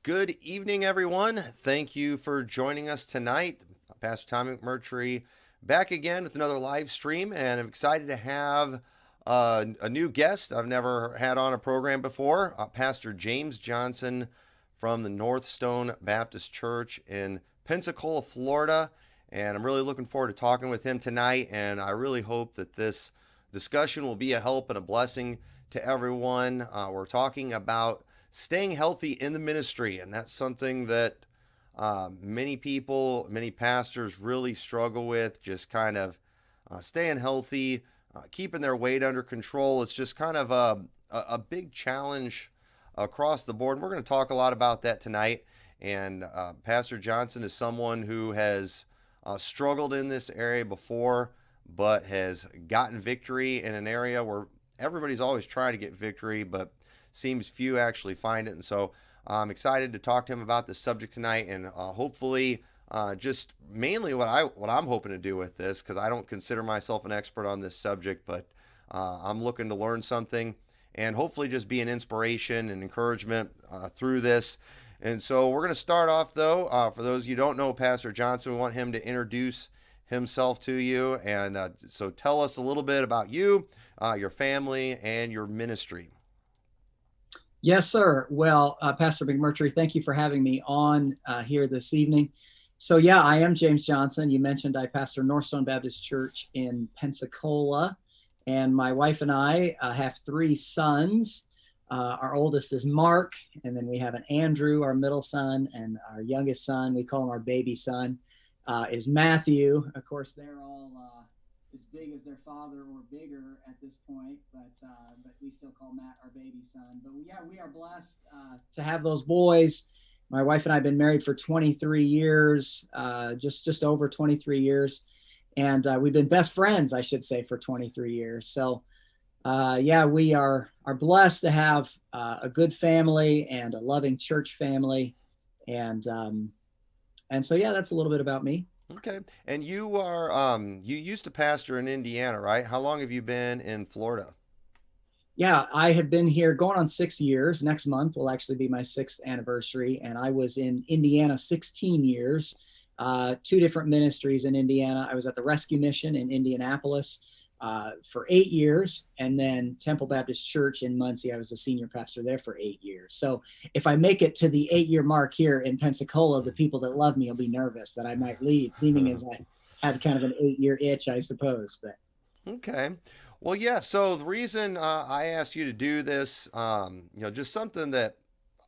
Good evening, everyone. Thank you for joining us tonight. Pastor Tommy McMurtry back again with another live stream, and I'm excited to have a new guest I've never had on a program before, Pastor James Johnson from the Northstone Baptist Church in Pensacola, Florida. And I'm really looking forward to talking with him tonight, and I really hope that this discussion will be a help and a blessing to everyone. We're talking about staying healthy in the ministry, and that's something that many people, many pastors really struggle with, just kind of staying healthy, keeping their weight under control. It's just kind of a big challenge across the board. We're going to talk a lot about that tonight, and Pastor Johnson is someone who has struggled in this area before, but has gotten victory in an area where everybody's always trying to get victory, but seems few actually find it. And so I'm excited to talk to him about this subject tonight, and hopefully just mainly what I'm hoping to do with this, because I don't consider myself an expert on this subject, but I'm looking to learn something and hopefully just be an inspiration and encouragement through this. And so we're going to start off, though. For those of you who don't know Pastor Johnson, we want him to introduce himself to you. And so tell us a little bit about you, your family, and your ministry. Yes, sir. Well, Pastor McMurtry, thank you for having me on here this evening. So yeah, I am James Johnson. You mentioned I pastor Northstone Baptist Church in Pensacola, and my wife and I have three sons. Our oldest is Mark, and then we have an Andrew, our middle son, and our youngest son, we call him our baby son, is Matthew. Of course, they're all as big as their father or bigger at this point, but we still call Matt our baby son. But yeah, we are blessed to have those boys. My wife and I have been married for 23 years, just over 23 years, and we've been best friends, I should say, for 23 years. So yeah, we are blessed to have a good family and a loving church family, and so yeah, that's a little bit about me. Okay. And you are you used to pastor in Indiana, right? How long have you been in Florida? Yeah, I have been here going on 6 years. Next month will actually be my sixth anniversary. And I was in Indiana 16 years, two different ministries in Indiana. I was at the Rescue Mission in Indianapolis for 8 years. And then Temple Baptist Church in Muncie, I was a senior pastor there for 8 years. So if I make it to the 8-year mark here in Pensacola, the people that love me will be nervous that I might leave, seeming as I had kind of an 8-year itch, I suppose. But Okay. Well, yeah. So the reason I asked you to do this, just something that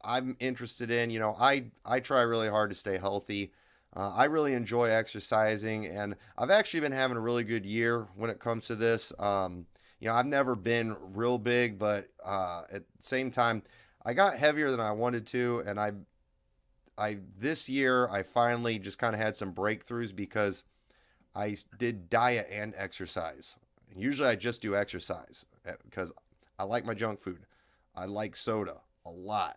I'm interested in. I try really hard to stay healthy. I really enjoy exercising, and I've actually been having a really good year when it comes to this. I've never been real big, but at the same time, I got heavier than I wanted to, and I this year I finally just kind of had some breakthroughs because I did diet and exercise. Usually I just do exercise because I like my junk food. I like soda a lot.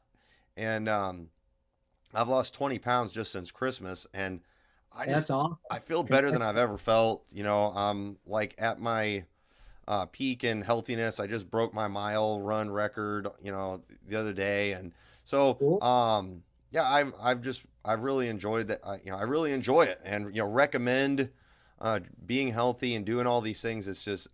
And I've lost 20 pounds just since Christmas. And that's awesome. I feel better than I've ever felt. I'm like at my peak in healthiness. I just broke my mile run record, the other day. And so, Cool. yeah, I've really enjoyed that. I really enjoy it, and recommend being healthy and doing all these things.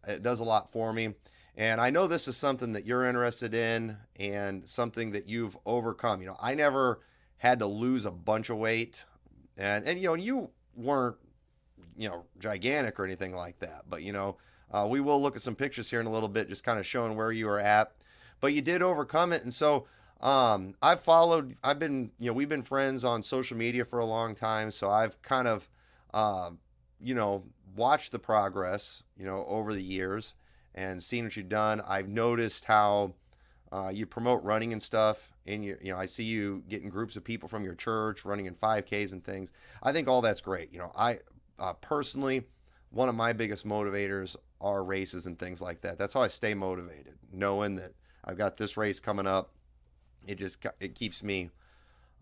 It does a lot for me. And I know this is something that you're interested in and something that you've overcome. I never had to lose a bunch of weight, and you weren't, gigantic or anything like that. But, we will look at some pictures here in a little bit, just kind of showing where you were at, but you did overcome it. And so, we've been friends on social media for a long time. So I've kind of, watched the progress, over the years and seen what you've done. I've noticed how you promote running and stuff. And I see you getting groups of people from your church running in 5Ks and things. I think all that's great. I personally, one of my biggest motivators are races and things like that. That's how I stay motivated, knowing that I've got this race coming up. It keeps me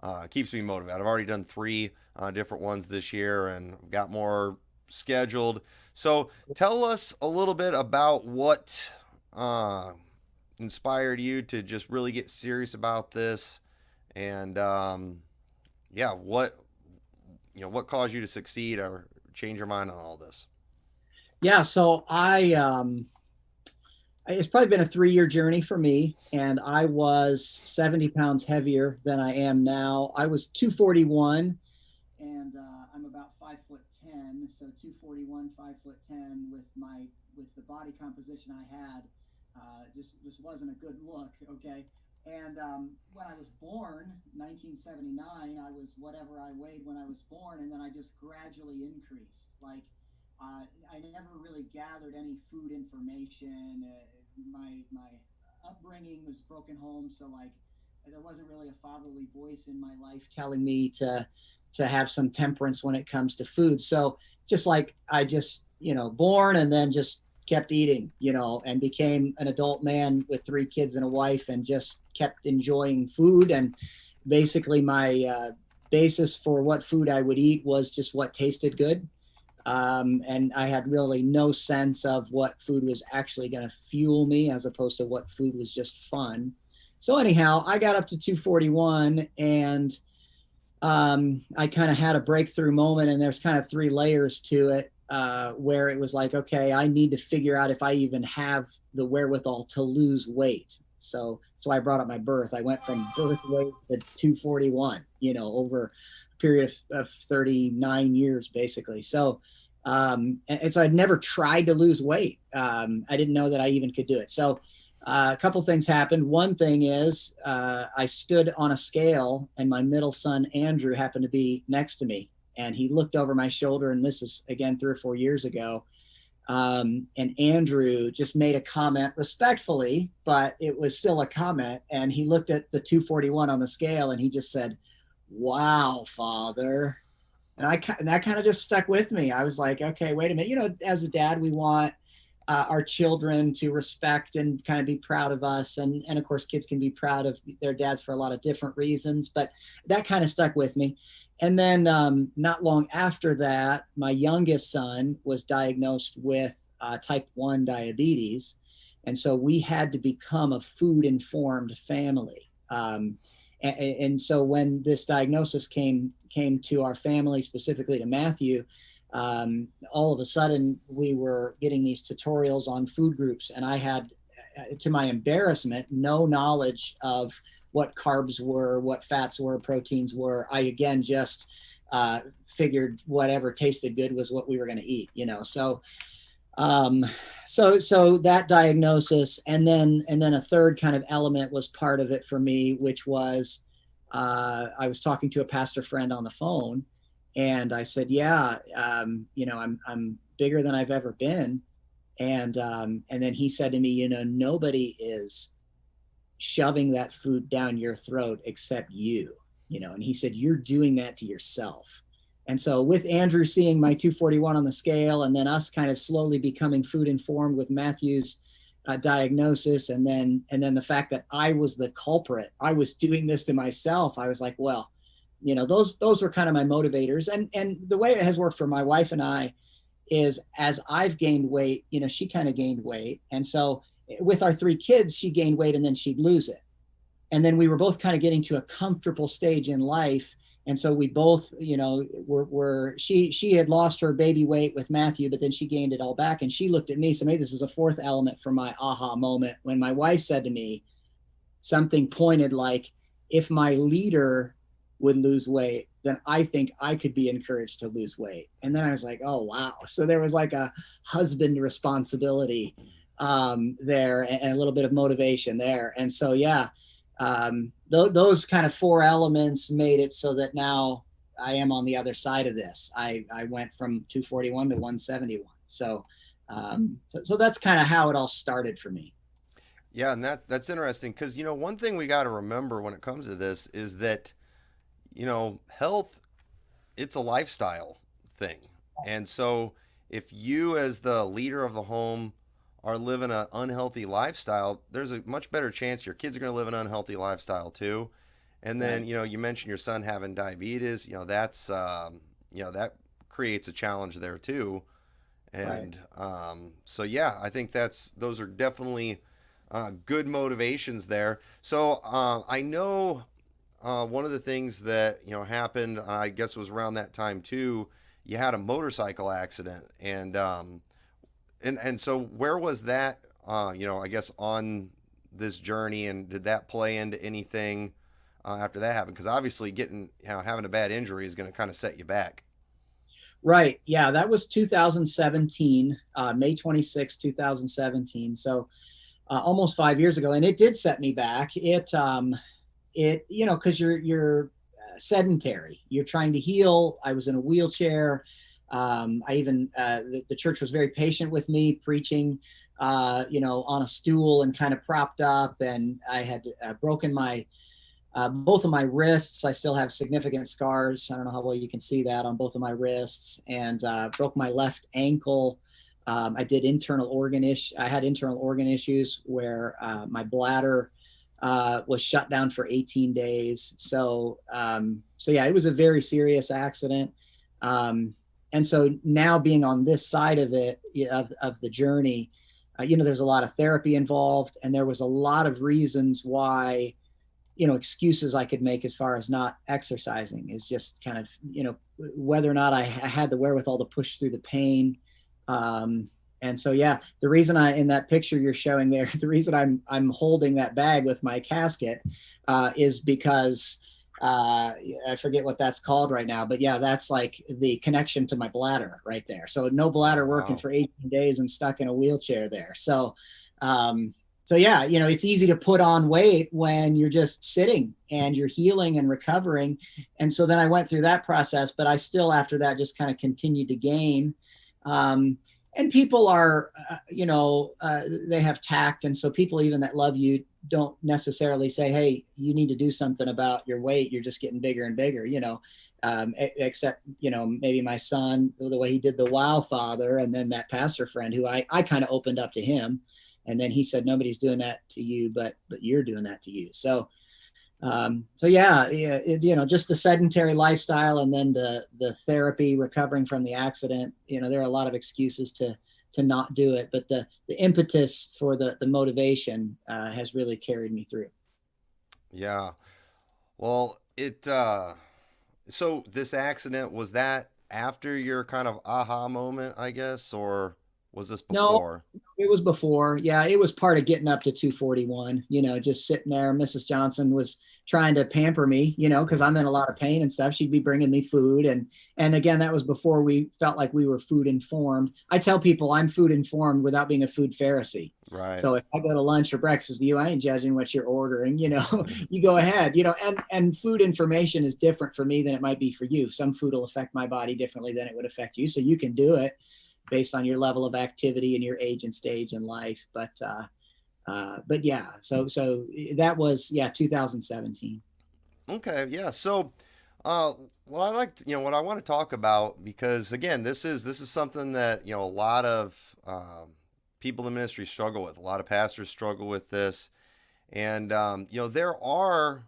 motivated. I've already done 3 different ones this year, and got more scheduled. So tell us a little bit about what inspired you to just really get serious about this And yeah, what caused you to succeed or change your mind on all this? Yeah, so it's probably been a 3-year journey for me, and I was 70 pounds heavier than I am now. I was 241, and I'm about 5'10", so 241, 5'10", with the body composition I had, just wasn't a good look. Okay, and when I was born, 1979, I was whatever I weighed when I was born, and then I just gradually increased. Like I never really gathered any food information. My upbringing was broken home, so like there wasn't really a fatherly voice in my life telling me to have some temperance when it comes to food. So just like I just, born and then just kept eating, and became an adult man with 3 kids and a wife and just kept enjoying food. And basically my basis for what food I would eat was just what tasted good. And I had really no sense of what food was actually going to fuel me as opposed to what food was just fun. So anyhow, I got up to 241, and I kind of had a breakthrough moment, and there's kind of 3 layers to it, where it was like, okay, I need to figure out if I even have the wherewithal to lose weight. So I brought up my birth. I went from birth weight to 241, over a period of 39 years, basically. And so I'd never tried to lose weight. I didn't know that I even could do it. So a couple things happened. One thing is I stood on a scale, and my middle son, Andrew, happened to be next to me. And he looked over my shoulder, and this is, again, 3 or 4 years ago. And Andrew just made a comment respectfully, but it was still a comment. And he looked at the 241 on the scale, and he just said, "Wow, Father." And that kind of just stuck with me. I was like, okay, wait a minute. As a dad, we want our children to respect and kind of be proud of us. And of course, kids can be proud of their dads for a lot of different reasons, but that kind of stuck with me. And then not long after that, my youngest son was diagnosed with type 1 diabetes. And so we had to become a food-informed family. And so when this diagnosis came to our family, specifically to Matthew, all of a sudden we were getting these tutorials on food groups, and I had, to my embarrassment, no knowledge of what carbs were, what fats were, proteins were. I again just figured whatever tasted good was what we were going to eat, So that diagnosis, and then a third kind of element was part of it for me, which was I was talking to a pastor friend on the phone, and I said, "Yeah, I'm bigger than I've ever been," and then he said to me, "Nobody is shoving that food down your throat except you," and he said, "You're doing that to yourself." And so with Andrew seeing my 241 on the scale, and then us kind of slowly becoming food informed with Matthew's diagnosis, and then the fact that I was the culprit, I was doing this to myself, I was like, well, those were kind of my motivators. And the way it has worked for my wife and I is, as I've gained weight, she kind of gained weight. And so with our 3 kids, she gained weight and then she'd lose it. And then we were both kind of getting to a comfortable stage in life. And so we both, she had lost her baby weight with Matthew, but then she gained it all back. And she looked at me. So maybe this is a 4th element for my aha moment, when my wife said to me something pointed like, if my leader would lose weight, then I think I could be encouraged to lose weight. And then I was like, oh, wow. So there was like a husband responsibility there, and a little bit of motivation there. And so, yeah, those kind of 4 elements made it so that now I am on the other side of this. I went from 241 to 171. So that's kind of how it all started for me. Yeah, and that's interesting because one thing we got to remember when it comes to this is that health, it's a lifestyle thing. And so if you, as the leader of the home, are living an unhealthy lifestyle, there's a much better chance your kids are going to live an unhealthy lifestyle too. And then, you mentioned your son having diabetes, that's, that creates a challenge there too. And so, yeah, I think those are definitely good motivations there. So I know one of the things that happened, I guess, was around that time too. You had a motorcycle accident, and so where was that? I guess on this journey, and did that play into anything after that happened? Because obviously, having a bad injury is going to kind of set you back. Right. Yeah, that was 2017, May 26, 2017. So almost 5 years ago, and it did set me back. Because you're sedentary, you're trying to heal. I was in a wheelchair. I even the church was very patient with me, preaching, on a stool and kind of propped up, and I had broken my both of my wrists. I still have significant scars. I don't know how well you can see that on both of my wrists, and broke my left ankle. I did I had internal organ issues where my bladder was shut down for 18 days. So yeah, it was a very serious accident. And so now being on this side of it, of the journey, there's a lot of therapy involved, and there was a lot of reasons why, excuses I could make as far as not exercising is just kind of, whether or not I had the wherewithal to push through the pain. And so, yeah, the reason in that picture you're showing there, the reason I'm holding that bag with my casket is because I forget what that's called right now, but yeah, that's like the connection to my bladder right there. So no bladder working for 18 days and stuck in a wheelchair there. So yeah, it's easy to put on weight when you're just sitting and you're healing and recovering. And so then I went through that process, but I still, after that, just kind of continued to gain. And people are, they have tact. And so people even that love you don't necessarily say, hey, you need to do something about your weight. You're just getting bigger and bigger, except, maybe my son, the way he did the wow father, and then that pastor friend who I kind of opened up to him. And then he said, nobody's doing that to you, but you're doing that to you. So yeah, just the sedentary lifestyle, and then the therapy, recovering from the accident. There are a lot of excuses to not do it, but the impetus for the motivation has really carried me through. Yeah. Well, so this accident, was that after your kind of aha moment, I guess, or was this No, before? it was before. Yeah, it was part of getting up to 241, just sitting there. Mrs. Johnson was trying to pamper me, because I'm in a lot of pain and stuff. She'd be bringing me food. And again, that was before we felt like we were food informed. I tell people I'm food informed without being a food Pharisee. Right. So if I go to lunch or breakfast with you, I ain't judging what you're ordering, you go ahead, and food information is different for me than it might be for you. Some food will affect my body differently than it would affect you. So you can do it based on your level of activity and your age and stage in life. But yeah, so that was 2017. Okay. Yeah. So, well, what I want to talk about, because again, this is something that, a lot of people in ministry struggle with. A lot of pastors struggle with this. And, there are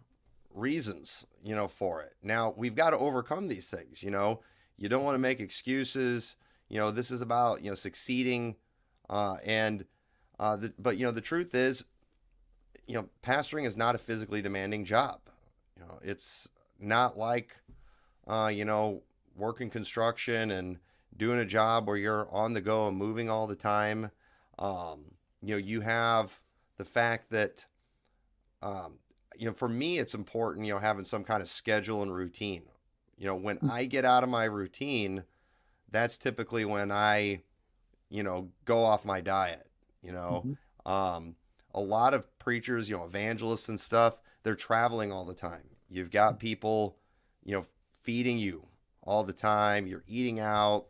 reasons, for it. Now, we've got to overcome these things. You don't want to make excuses. This is about, succeeding. But the truth is, pastoring is not a physically demanding job. It's not like, working construction and doing a job where you're on the go and moving all the time. You have the fact that, for me, it's important, having some kind of schedule and routine. When I get out of my routine, that's typically when I, go off my diet. A lot of preachers, evangelists and stuff, they're traveling all the time. You've got people, feeding you all the time. You're eating out.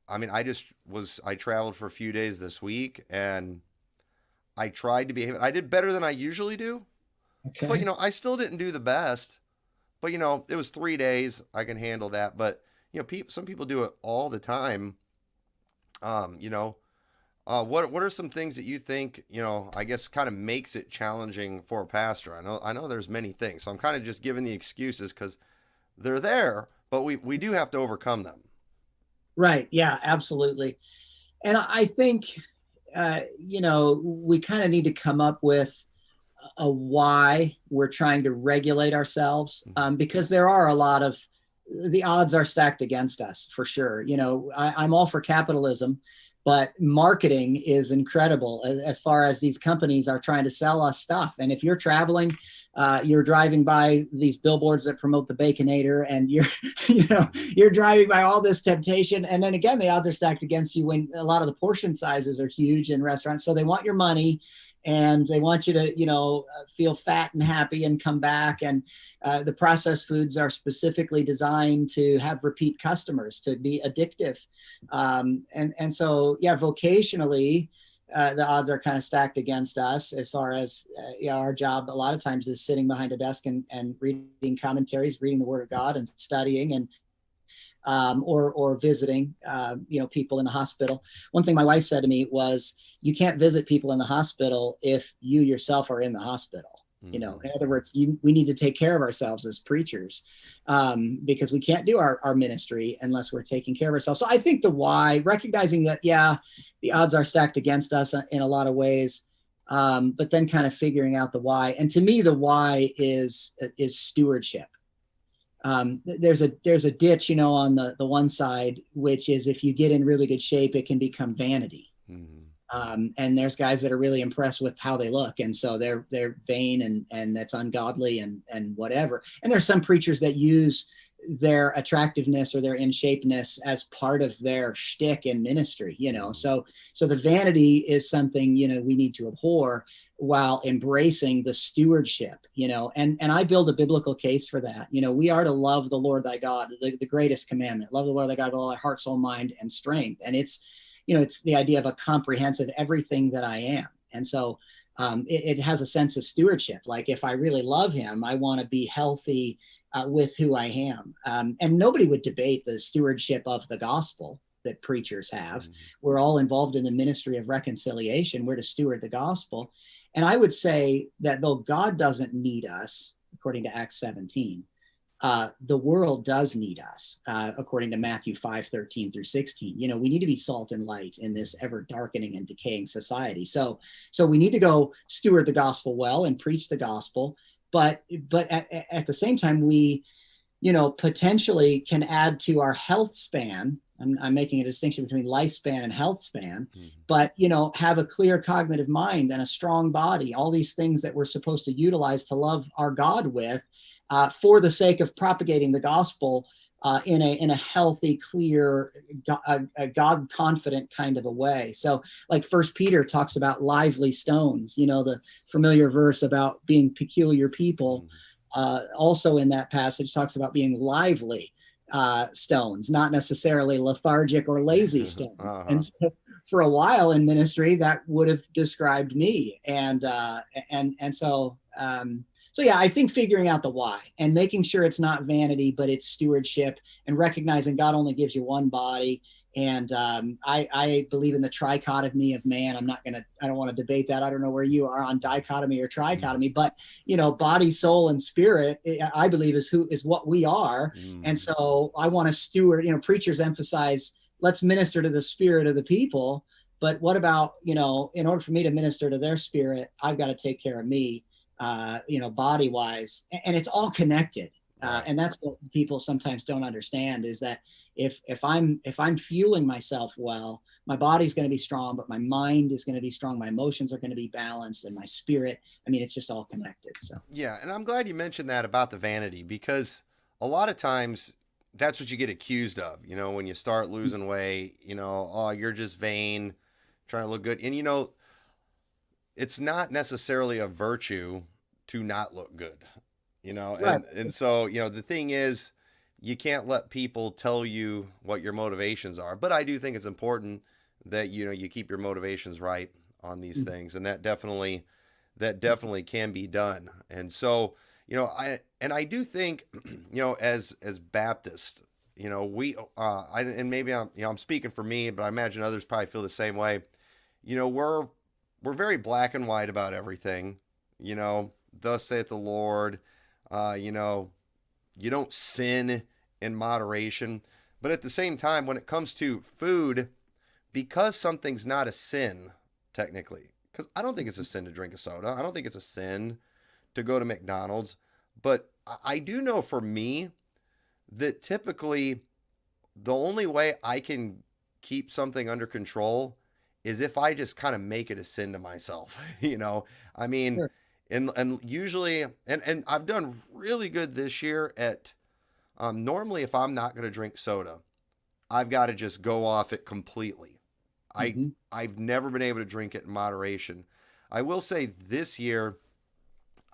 I traveled for a few days this week, and I tried to behave. I did better than I usually do. Okay. But, I still didn't do the best. But, it was 3 days. I can handle that. But, some people do it all the time. What are some things that you think, I guess kind of makes it challenging for a pastor? I know there's many things. So I'm kind of just giving the excuses because they're there, but we do have to overcome them. Right. Yeah, absolutely. And I think, we kind of need to come up with a why we're trying to regulate ourselves, because there are a lot of the odds are stacked against us for sure. I'm all for capitalism, but marketing is incredible as far as these companies are trying to sell us stuff. And if you're traveling, you're driving by these billboards that promote the Baconator, and you're driving by all this temptation. And then again, the odds are stacked against you when a lot of the portion sizes are huge in restaurants. So they want your money, and they want you to, feel fat and happy and come back. And the processed foods are specifically designed to have repeat customers, to be addictive. And so, vocationally, the odds are kind of stacked against us as far as our job a lot of times is sitting behind a desk and reading commentaries, reading the Word of God and studying, and or visiting, people in the hospital. One thing my wife said to me was, you can't visit people in the hospital if you yourself are in the hospital. In other words, we need to take care of ourselves as preachers, because we can't do our ministry unless we're taking care of ourselves. So I think the why, recognizing that, the odds are stacked against us in a lot of ways, but then kind of figuring out the why. And to me, the why is stewardship. There's a ditch, on the one side, which is if you get in really good shape, it can become vanity. And there's guys that are really impressed with how they look, and so they're vain, and that's ungodly and whatever. And there's some preachers that use their attractiveness or their in shapeness as part of their shtick in ministry. So the vanity is something we need to abhor, while embracing the stewardship. And I build a biblical case for that. We are to love the Lord thy God, the greatest commandment. Love the Lord thy God with all thy heart, soul, mind, and strength. And it's the idea of a comprehensive everything that I am. And so it has a sense of stewardship. Like, if I really love him, I want to be healthy with who I am. And nobody would debate the stewardship of the gospel that preachers have. We're all involved in the ministry of reconciliation. We're to steward the gospel. And I would say that though God doesn't need us, according to Acts 17, the world does need us, according to Matthew 5:13-16. We need to be salt and light in this ever darkening and decaying society. So we need to go steward the gospel well and preach the gospel. But at the same time, we, potentially can add to our health span. I'm making a distinction between lifespan and health span, but, have a clear cognitive mind and a strong body, all these things that we're supposed to utilize to love our God with, for the sake of propagating the gospel in a healthy, clear, God confident kind of a way. So like First Peter talks about lively stones, the familiar verse about being peculiar people. Also in that passage talks about being lively stones, not necessarily lethargic or lazy stones. And so for a while in ministry, that would have described me. So yeah, I think figuring out the why and making sure it's not vanity, but it's stewardship, and recognizing God only gives you one body. And I believe in the trichotomy of man. I don't want to debate that. I don't know where you are on dichotomy or trichotomy, but body, soul, and spirit, I believe is what we are. And so I want to steward. Preachers emphasize, let's minister to the spirit of the people. But what about, in order for me to minister to their spirit, I've got to take care of me, body wise, and it's all connected. And that's what people sometimes don't understand, is that if I'm fueling myself well, my body's going to be strong, but my mind is going to be strong. My emotions are going to be balanced, and my spirit, it's just all connected. So, yeah. And I'm glad you mentioned that about the vanity, because a lot of times that's what you get accused of, when you start losing weight, oh, you're just vain, trying to look good. And, it's not necessarily a virtue to not look good, Right. and so, the thing is, you can't let people tell you what your motivations are. But I do think it's important that, you keep your motivations right on these things. And that definitely can be done. And so, I do think, as Baptists, and maybe I'm speaking for me, but I imagine others probably feel the same way. We're very black and white about everything, thus saith the Lord. You don't sin in moderation. But at the same time, when it comes to food, because something's not a sin, technically, because I don't think it's a sin to drink a soda. I don't think it's a sin to go to McDonald's. But I do know for me that typically the only way I can keep something under control is if I just kind of make it a sin to myself. I mean, Sure. and usually, and I've done really good this year at, normally if I'm not going to drink soda, I've got to just go off it completely. Hmm. I've never been able to drink it in moderation. I will say this year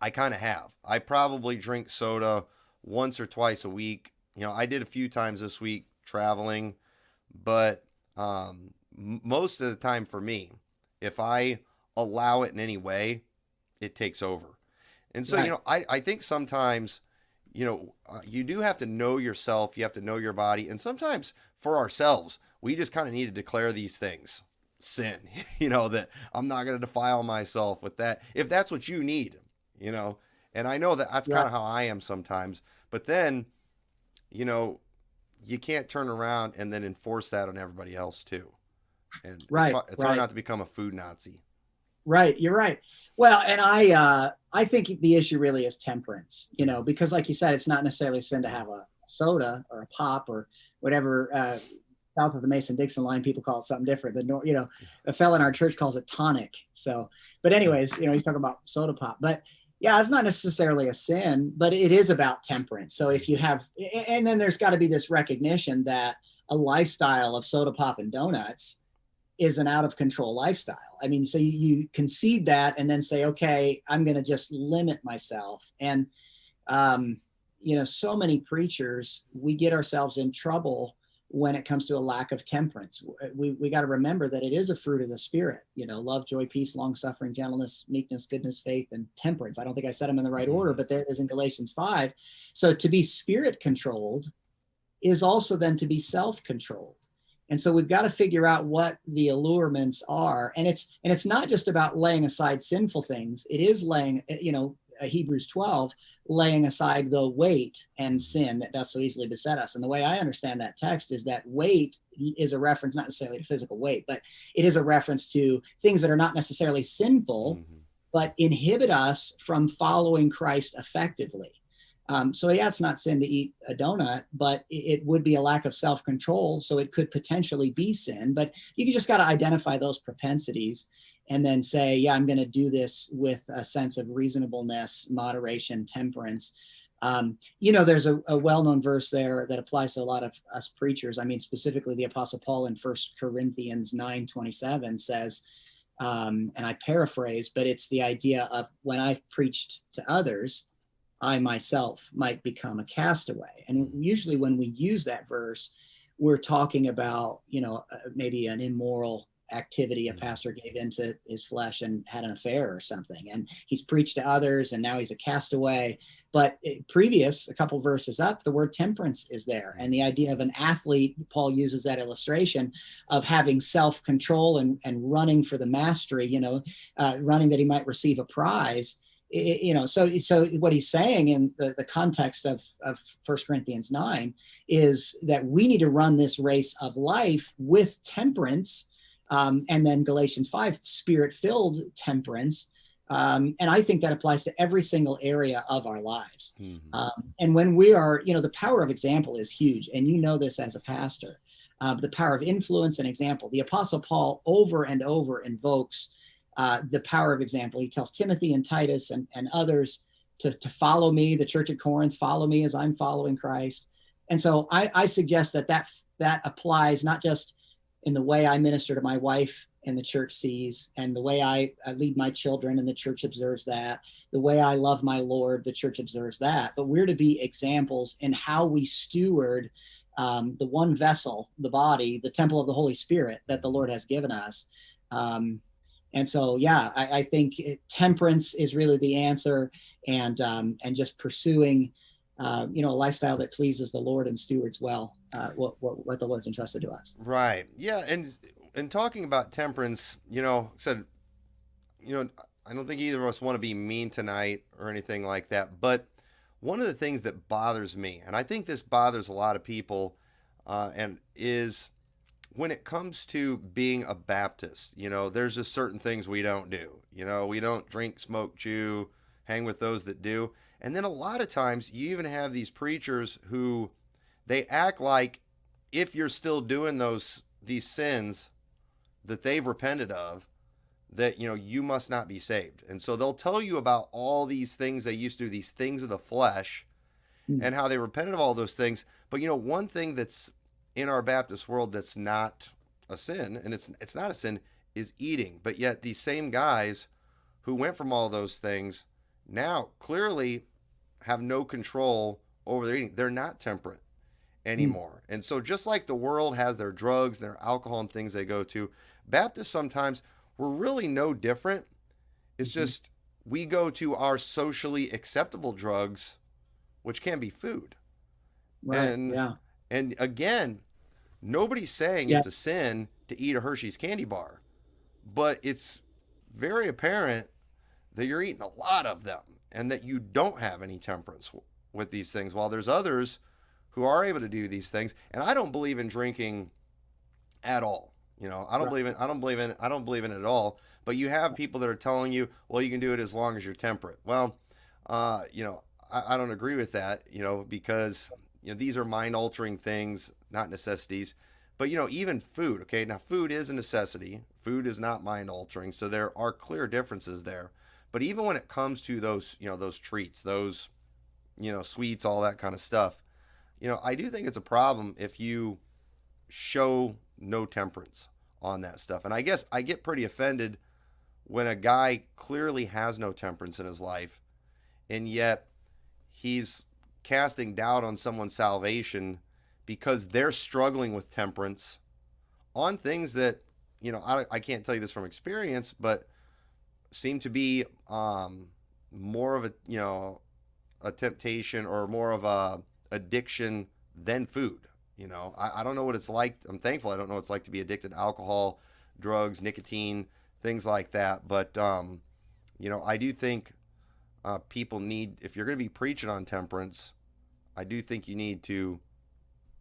I kind of have. I probably drink soda once or twice a week. I did a few times this week traveling, but most of the time for me, if I allow it in any way, it takes over. And so, Right. I think sometimes, you do have to know yourself. You have to know your body. And sometimes for ourselves, we just kind of need to declare these things sin, that I'm not going to defile myself with that. If that's what you need, and I know that that's kind Right. of how I am sometimes. But then, you know, you can't turn around and then enforce that on everybody else too. And Right. it's hard Right. not to become a food Nazi. Right, you're right. Well, and I think the issue really is temperance, because like you said, it's not necessarily sin to have a soda or a pop or whatever. South of the Mason-Dixon line, people call it something different. A fellow in our church calls it tonic. So, but anyways, he's talking about soda pop. But yeah, it's not necessarily a sin, but it is about temperance. So if you have, and then there's got to be this recognition that a lifestyle of soda pop and donuts is an out of control lifestyle. I mean, so you concede that and then say, okay, I'm going to just limit myself. And, so many preachers, we get ourselves in trouble when it comes to a lack of temperance. We got to remember that it is a fruit of the spirit, love, joy, peace, long suffering, gentleness, meekness, goodness, faith, and temperance. I don't think I said them in the right order, but there it is in Galatians 5. So to be spirit controlled is also then to be self-controlled. And so we've got to figure out what the allurements are. And it's not just about laying aside sinful things. It is laying, Hebrews 12, laying aside the weight and sin that does so easily beset us. And the way I understand that text is that weight is a reference, not necessarily to physical weight, but it is a reference to things that are not necessarily sinful, but inhibit us from following Christ effectively. So yeah, it's not sin to eat a donut, but it would be a lack of self-control. So it could potentially be sin, but you just got to identify those propensities and then say, yeah, I'm going to do this with a sense of reasonableness, moderation, temperance. There's a well-known verse there that applies to a lot of us preachers. I mean, specifically the Apostle Paul in 1 Corinthians 9:27 says, and I paraphrase, but it's the idea of when I've preached to others, I myself might become a castaway. And usually when we use that verse, we're talking about, maybe an immoral activity a pastor gave into his flesh and had an affair or something. And he's preached to others and now he's a castaway. But a couple verses up, the word temperance is there. And the idea of an athlete, Paul uses that illustration of having self-control and running for the mastery, running that he might receive a prize. So what he's saying in the context of 1 Corinthians 9 is that we need to run this race of life with temperance, and then Galatians 5, spirit-filled temperance. And I think that applies to every single area of our lives. And when we are, the power of example is huge. And this as a pastor, the power of influence and example. The Apostle Paul over and over invokes the power of example. He tells Timothy and Titus and others to follow me, the church at Corinth, follow me as I'm following Christ. And so I suggest that applies not just in the way I minister to my wife and the church sees, and the way I lead my children and the church observes that, the way I love my Lord, the church observes that, but we're to be examples in how we steward the one vessel, the body, the temple of the Holy Spirit that the Lord has given us. And so, yeah, I think temperance is really the answer, and just pursuing, a lifestyle that pleases the Lord and stewards well what the Lord's entrusted to us. Right. Yeah. And talking about temperance, said, I don't think either of us want to be mean tonight or anything like that. But one of the things that bothers me, and I think this bothers a lot of people, and is when it comes to being a Baptist, there's just certain things we don't do. We don't drink, smoke, chew, hang with those that do. And then a lot of times you even have these preachers who they act like if you're still doing these sins that they've repented of, that you must not be saved. And so they'll tell you about all these things they used to do, these things of the flesh, and how they repented of all those things. But one thing that's in our Baptist world that's not a sin, and it's not a sin, is eating. But yet these same guys who went from all those things now clearly have no control over their eating. They're not temperate anymore. And so just like the world has their drugs, their alcohol and things they go to, Baptists sometimes, we're really no different. It's just we go to our socially acceptable drugs, which can be food. Right. And again, nobody's saying it's a sin to eat a Hershey's candy bar, but it's very apparent that you're eating a lot of them and that you don't have any temperance with these things, while there's others who are able to do these things. And I don't believe in drinking at all. I don't believe in it at all. But you have people that are telling you, well, you can do it as long as you're temperate. Well, I don't agree with that, because these are mind-altering things, not necessities. But, even food, okay? Now, food is a necessity. Food is not mind-altering, so there are clear differences there. But even when it comes to those, those treats, those, sweets, all that kind of stuff, I do think it's a problem if you show no temperance on that stuff. And I guess I get pretty offended when a guy clearly has no temperance in his life, and yet he's casting doubt on someone's salvation because they're struggling with temperance on things that, I can't tell you this from experience, but seem to be more of a temptation or more of a addiction than food. I don't know what it's like. I'm thankful I don't know what it's like to be addicted to alcohol, drugs, nicotine, things like that. But, I do think people need, if you're going to be preaching on temperance, I do think you need to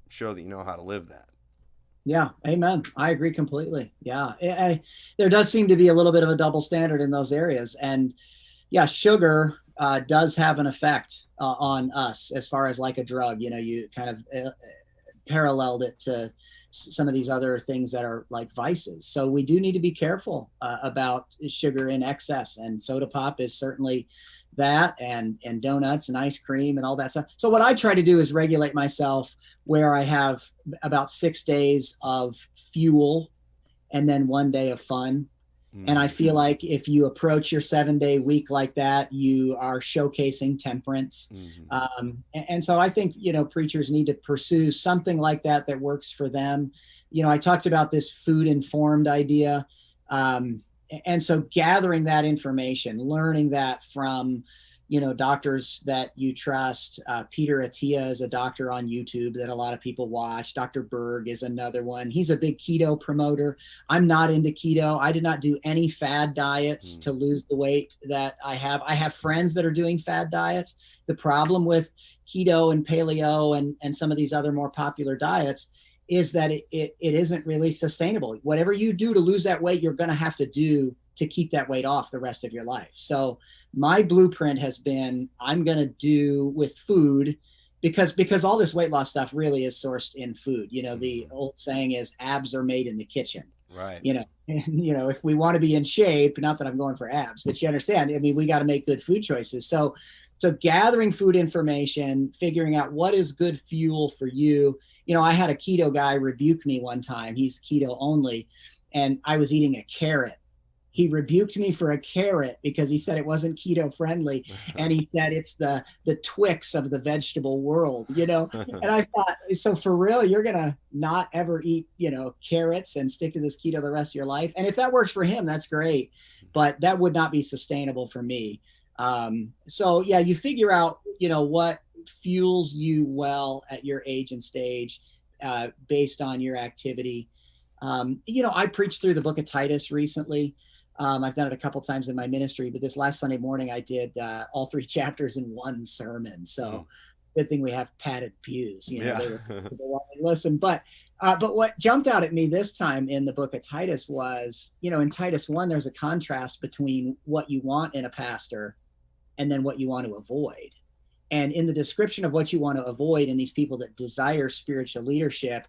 show that you know how to live that. Yeah, amen. I agree completely. Yeah, there does seem to be a little bit of a double standard in those areas. And yeah, sugar does have an effect on us as far as like a drug. You kind of paralleled it to some of these other things that are like vices. So we do need to be careful about sugar in excess, and soda pop is certainly that, and donuts and ice cream and all that stuff. So what I try to do is regulate myself where I have about 6 days of fuel and then 1 day of fun. And I feel like if you approach your 7-day week like that, you are showcasing temperance. And so I think, preachers need to pursue something like that that works for them. I talked about this food informed idea. And so gathering that information, learning that from, doctors that you trust. Peter Attia is a doctor on YouTube that a lot of people watch. Dr. Berg is another one. He's a big keto promoter. I'm not into keto. I did not do any fad diets to lose the weight that I have. I have friends that are doing fad diets. The problem with keto and paleo and some of these other more popular diets is that it isn't really sustainable. Whatever you do to lose that weight, you're going to have to do to keep that weight off the rest of your life. So my blueprint has been, I'm going to do with food, because all this weight loss stuff really is sourced in food. The old saying is abs are made in the kitchen. Right. If we want to be in shape, not that I'm going for abs, but you understand, we got to make good food choices. So gathering food information, figuring out what is good fuel for you. I had a keto guy rebuke me one time. He's keto only. And I was eating a carrot. He rebuked me for a carrot because he said it wasn't keto friendly. And he said it's the Twix of the vegetable world, And I thought, so for real, you're going to not ever eat, carrots and stick to this keto the rest of your life. And if that works for him, that's great. But that would not be sustainable for me. So yeah, you figure out, what fuels you well at your age and stage, based on your activity. I preached through the book of Titus recently. I've done it a couple times in my ministry, but this last Sunday morning I did all 3 chapters in one sermon. So good thing we have padded pews. Yeah. They were while they listen. But what jumped out at me this time in the book of Titus was, in Titus 1, there's a contrast between what you want in a pastor and then what you want to avoid. And in the description of what you want to avoid in these people that desire spiritual leadership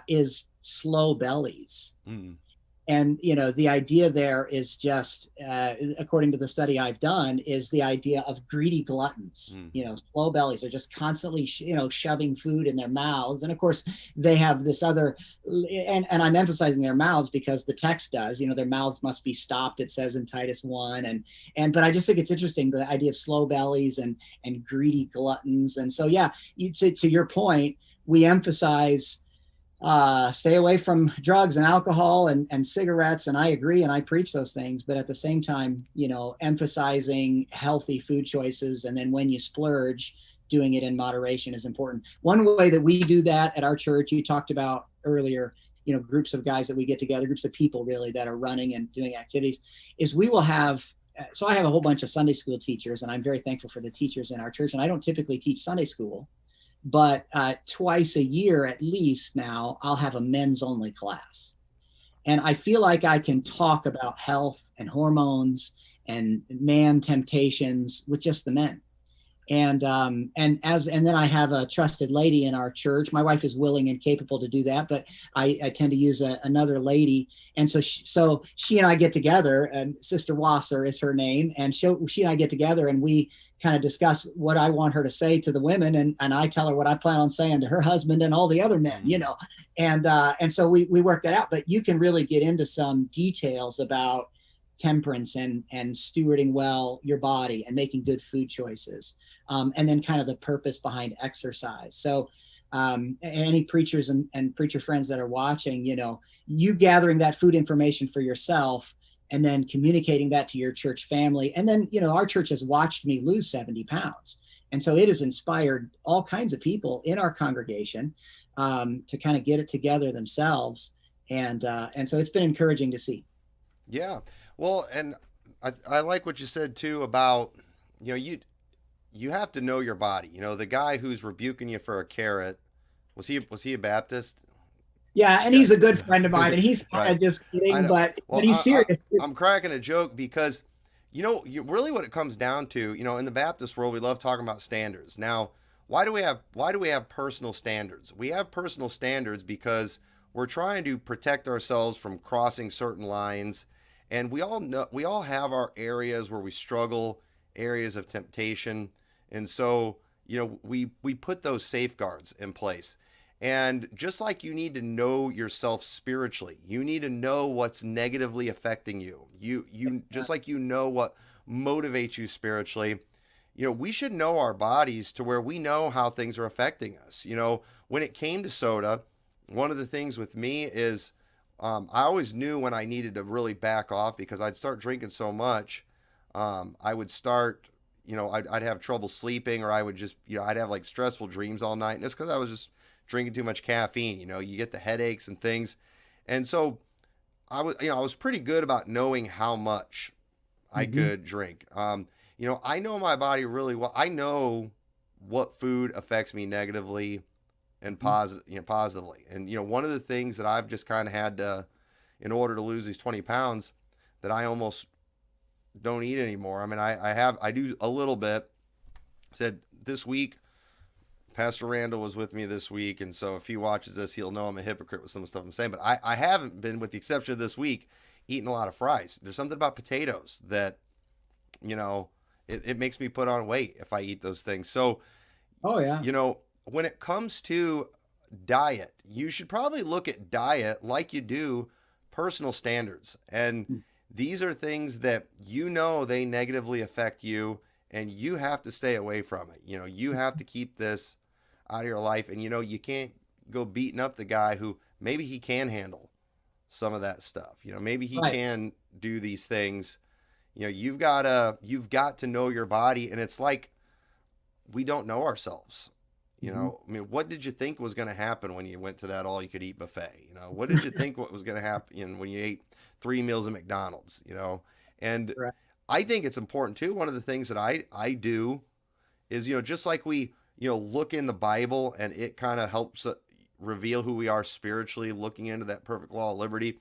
is slow bellies. Mm. And, the idea there is just, according to the study I've done, is the idea of greedy gluttons. Slow bellies are just constantly, shoving food in their mouths. And of course, they have this other, and I'm emphasizing their mouths because the text does, their mouths must be stopped, it says in Titus 1. But I just think it's interesting, the idea of slow bellies and greedy gluttons. And so, yeah, to your point, we emphasize stay away from drugs and alcohol and cigarettes. And I agree. And I preach those things, but at the same time, emphasizing healthy food choices. And then when you splurge, doing it in moderation is important. One way that we do that at our church, you talked about earlier, groups of guys that we get together, groups of people really that are running and doing activities, is we will have, so I have a whole bunch of Sunday school teachers, and I'm very thankful for the teachers in our church. And I don't typically teach Sunday school, but twice a year at least now, I'll have a men's only class. And I feel like I can talk about health and hormones and man temptations with just the men. And then I have a trusted lady in our church. My wife is willing and capable to do that, but I tend to use another lady. And so she and I get together, and Sister Wasser is her name. And she and I get together and we kind of discuss what I want her to say to the women. And I tell her what I plan on saying to her husband and all the other men, and so we work that out. But you can really get into some details about temperance and stewarding well your body and making good food choices. And then kind of the purpose behind exercise. So any preachers and preacher friends that are watching, you gathering that food information for yourself and then communicating that to your church family. And then, our church has watched me lose 70 pounds. And so it has inspired all kinds of people in our congregation to kind of get it together themselves. And so it's been encouraging to see. Yeah. Well, and I like what you said too about, you have to know your body. The guy who's rebuking you for a carrot, was he a Baptist? Yeah, and he's a good friend of mine, and he's kind of just kidding, but he's serious. I'm cracking a joke because, really what it comes down to, in the Baptist world, we love talking about standards. Now, why do we have personal standards? We have personal standards because we're trying to protect ourselves from crossing certain lines, and we all have our areas where we struggle, areas of temptation, and so we put those safeguards in place. And just like you need to know yourself spiritually, you need to know what's negatively affecting you. You just like what motivates you spiritually. We should know our bodies to where we know how things are affecting us. When it came to soda, one of the things with me is I always knew when I needed to really back off because I'd start drinking so much. I would start, I'd have trouble sleeping, or I would just, I'd have like stressful dreams all night. And it's because I was just drinking too much caffeine. You get the headaches and things. And so I was pretty good about knowing how much I could drink. I know my body really well. I know what food affects me negatively and positively. And, one of the things that I've just kind of had to, in order to lose these 20 pounds, that I almost don't eat anymore. I mean, I do a little bit. Said this week, Pastor Randall was with me this week, and so if he watches this, he'll know I'm a hypocrite with some of the stuff I'm saying. But I haven't been, with the exception of this week, eating a lot of fries. There's something about potatoes that, it makes me put on weight if I eat those things. So, oh yeah, when it comes to diet, you should probably look at diet like you do personal standards. And these are things that they negatively affect you, and you have to stay away from it. You have to keep this out of your life, and you can't go beating up the guy who maybe he can handle some of that stuff. Maybe he can do these things. You've got to know your body, and it's like we don't know ourselves. I mean, what did you think was going to happen when you went to that all-you-could-eat buffet? What did you think what was going to happen when you ate 3 meals at McDonald's? And I think it's important too. One of the things that I do is, just like we look in the Bible and it kind of helps reveal who we are spiritually, looking into that perfect law of liberty,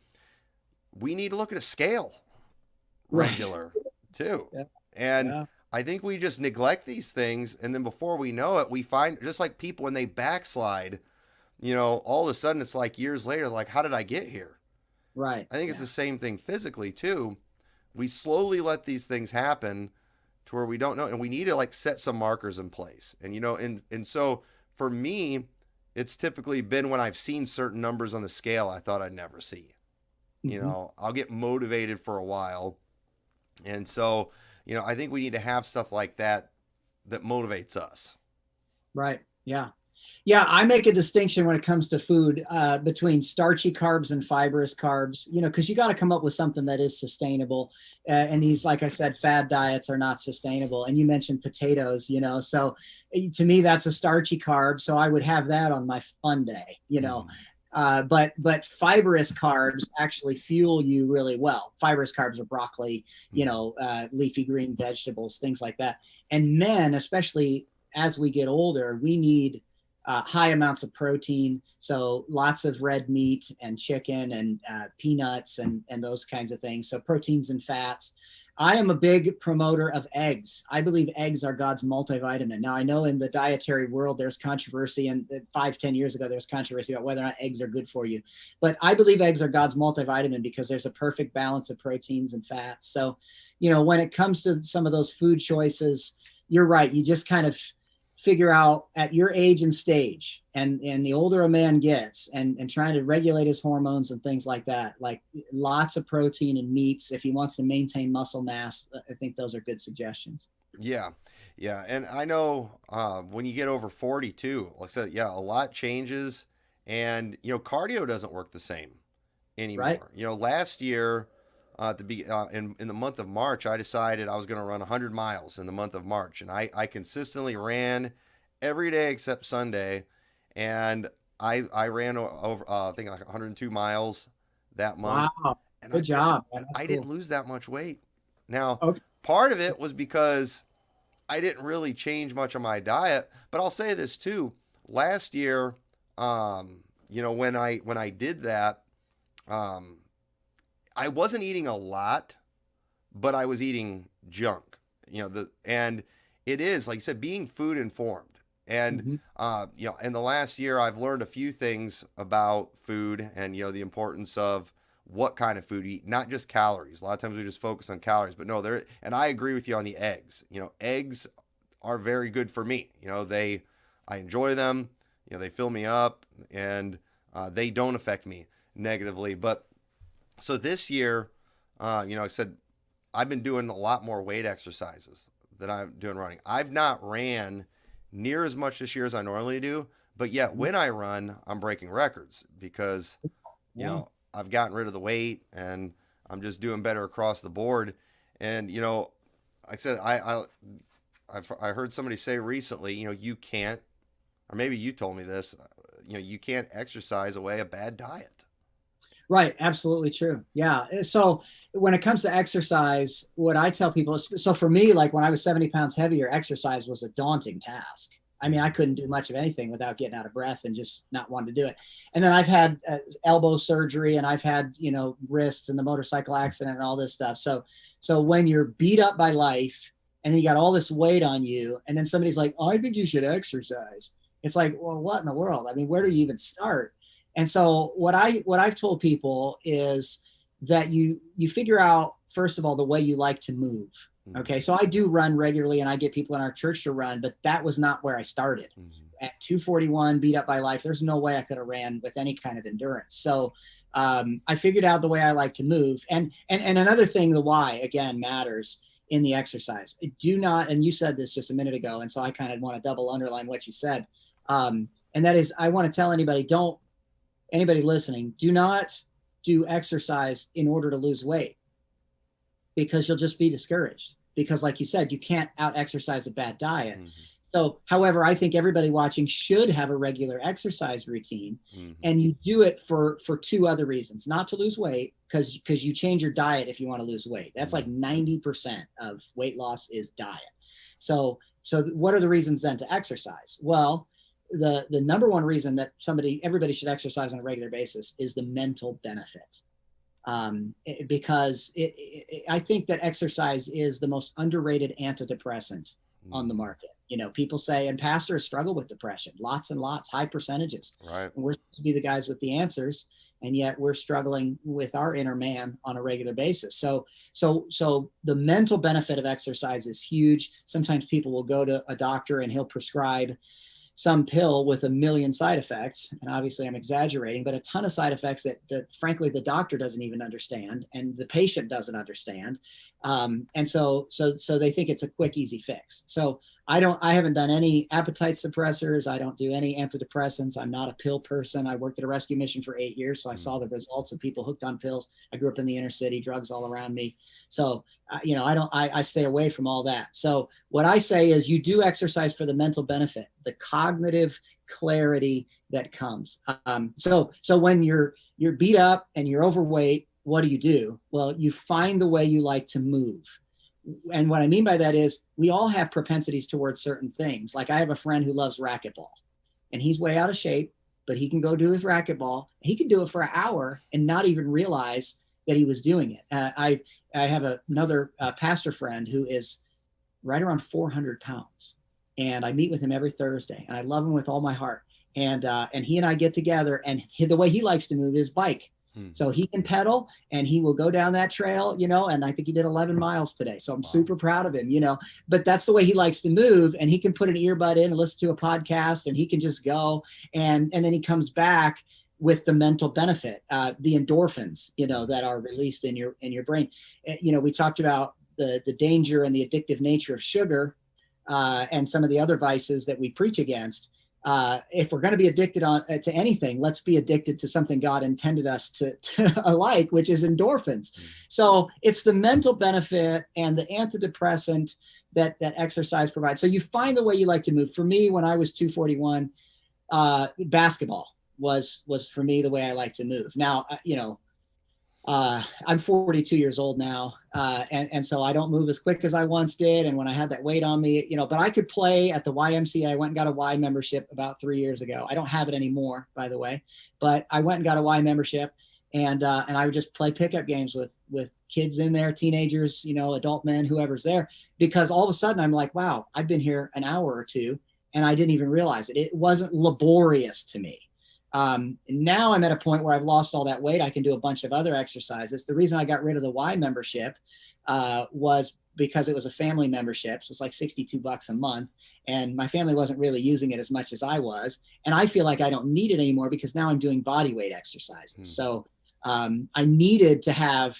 we need to look at a scale regular too. Yeah. And Yeah. I think we just neglect these things. And then before we know it, we find, just like people when they backslide, all of a sudden it's like years later, like, how did I get here? Right. I think it's the same thing physically too. We slowly let these things happen to where we don't know, and we need to like set some markers in place. And and so for me, it's typically been when I've seen certain numbers on the scale I thought I'd never see. I'll get motivated for a while. And so, I think we need to have stuff like that motivates us. Right. Yeah. Yeah, I make a distinction when it comes to food between starchy carbs and fibrous carbs, because you got to come up with something that is sustainable. And these, like I said, fad diets are not sustainable. And you mentioned potatoes, so to me, that's a starchy carb. So I would have that on my fun day, but fibrous carbs actually fuel you really well. Fibrous carbs are broccoli, leafy green vegetables, things like that. And men, especially as we get older, we need high amounts of protein. So lots of red meat and chicken and peanuts and those kinds of things. So proteins and fats. I am a big promoter of eggs. I believe eggs are God's multivitamin. Now, I know in the dietary world, there's controversy, and 5-10 years ago, there's controversy about whether or not eggs are good for you. But I believe eggs are God's multivitamin because there's a perfect balance of proteins and fats. So, when it comes to some of those food choices, you're right. You just kind of figure out at your age and stage, and the older a man gets, and trying to regulate his hormones and things like that, like lots of protein and meats if he wants to maintain muscle mass. I think those are good suggestions. Yeah. And I know when you get over 40 too, like I said, a lot changes, and cardio doesn't work the same anymore. Right. Last year in the month of March, I decided I was going to run 100 miles in the month of March, and I consistently ran every day except Sunday, and I ran over I think like 102 miles that month. Wow. And Good job. and That's I cool. didn't lose that much weight. Now, Okay. part of it was because I didn't really change much of my diet, but I'll say this too. Last year, when I did that, I wasn't eating a lot, but I was eating junk. And it is, like you said, being food informed. And in the last year, I've learned a few things about food and the importance of what kind of food you eat, not just calories. A lot of times we just focus on calories, but no, and I agree with you on the eggs. Eggs are very good for me. I enjoy them. They fill me up, and they don't affect me negatively. But so this year, I said I've been doing a lot more weight exercises than I'm doing running. I've not ran near as much this year as I normally do, but yet when I run, I'm breaking records because, I've gotten rid of the weight and I'm just doing better across the board. And, like I said, I heard somebody say recently, you can't, or maybe you told me this, you can't exercise away a bad diet. Right. Absolutely true. Yeah. So when it comes to exercise, what I tell people is, so for me, like when I was 70 pounds heavier, exercise was a daunting task. I mean, I couldn't do much of anything without getting out of breath and just not wanting to do it. And then I've had elbow surgery, and I've had, wrists and the motorcycle accident and all this stuff. So when you're beat up by life and then you got all this weight on you, and then somebody's like, oh, I think you should exercise. It's like, well, what in the world? I mean, where do you even start? And so what I've told people is that you figure out, first of all, the way you like to move. Okay. So I do run regularly, and I get people in our church to run, but that was not where I started. At 241, beat up by life, there's no way I could have ran with any kind of endurance. So I figured out the way I like to move. And another thing, the why, again, matters in the exercise. Do not, and you said this just a minute ago, and so I kind of want to double underline what you said. And that is, I want to tell anybody listening, do not do exercise in order to lose weight, because you'll just be discouraged, because like you said, you can't out exercise a bad diet. So, however, I think everybody watching should have a regular exercise routine, and you do it for two other reasons: not to lose weight, because you change your diet if you want to lose weight. That's like 90% of weight loss is diet. So So what are the reasons then to exercise? Well, the number one reason that everybody should exercise on a regular basis is the mental benefit. Because I think that exercise is the most underrated antidepressant on the market. You know, people say, and pastors struggle with depression, lots and lots, high percentages. Right. And we're supposed to be the guys with the answers, and yet we're struggling with our inner man on a regular basis. So the mental benefit of exercise is huge. Sometimes people will go to a doctor and he'll prescribe some pill with a million side effects. And obviously I'm exaggerating, but a ton of side effects that frankly, the doctor doesn't even understand and the patient doesn't understand. And so they think it's a quick, easy fix. So I haven't done any appetite suppressors. I don't do any antidepressants. I'm not a pill person. I worked at a rescue mission for 8 years. So I saw the results of people hooked on pills. I grew up in the inner city, drugs all around me. So, I stay away from all that. So what I say is you do exercise for the mental benefit, the cognitive clarity that comes. So when you're beat up and you're overweight, what do? Well, you find the way you like to move. And what I mean by that is we all have propensities towards certain things. Like I have a friend who loves racquetball and he's way out of shape, but he can go do his racquetball. He can do it for an hour and not even realize that he was doing it. I have another pastor friend who is right around 400 pounds. And I meet with him every Thursday and I love him with all my heart. And he and I get together and the way he likes to move is bike. So he can pedal and he will go down that trail, and I think he did 11 miles today. So I'm super proud of him, but that's the way he likes to move. And he can put an earbud in and listen to a podcast and he can just go. And then he comes back with the mental benefit, the endorphins, that are released in your brain. We talked about the danger and the addictive nature of sugar and some of the other vices that we preach against. If we're going to be addicted to anything, let's be addicted to something God intended us to like, which is endorphins. So it's the mental benefit and the antidepressant that exercise provides. So you find the way you like to move. For me, when I was 241, basketball was for me the way I like to move. Now, I'm 42 years old now, and so I don't move as quick as I once did. And when I had that weight on me, but I could play at the YMCA. I went and got a Y membership about 3 years ago. I don't have it anymore, by the way, but I went and got a Y membership, and I would just play pickup games with kids in there, teenagers, adult men, whoever's there, because all of a sudden I'm like, wow, I've been here an hour or two, and I didn't even realize it. It wasn't laborious to me. Now I'm at a point where I've lost all that weight. I can do a bunch of other exercises. The reason I got rid of the Y membership was because it was a family membership. So it's like $62 a month. And my family wasn't really using it as much as I was. And I feel like I don't need it anymore because now I'm doing body weight exercises. So I needed to have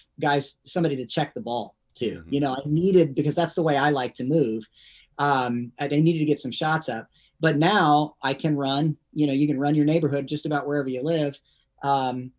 somebody to check the ball too. I needed, because that's the way I like to move. I needed to get some shots up. But now I can run, you can run your neighborhood just about wherever you live. And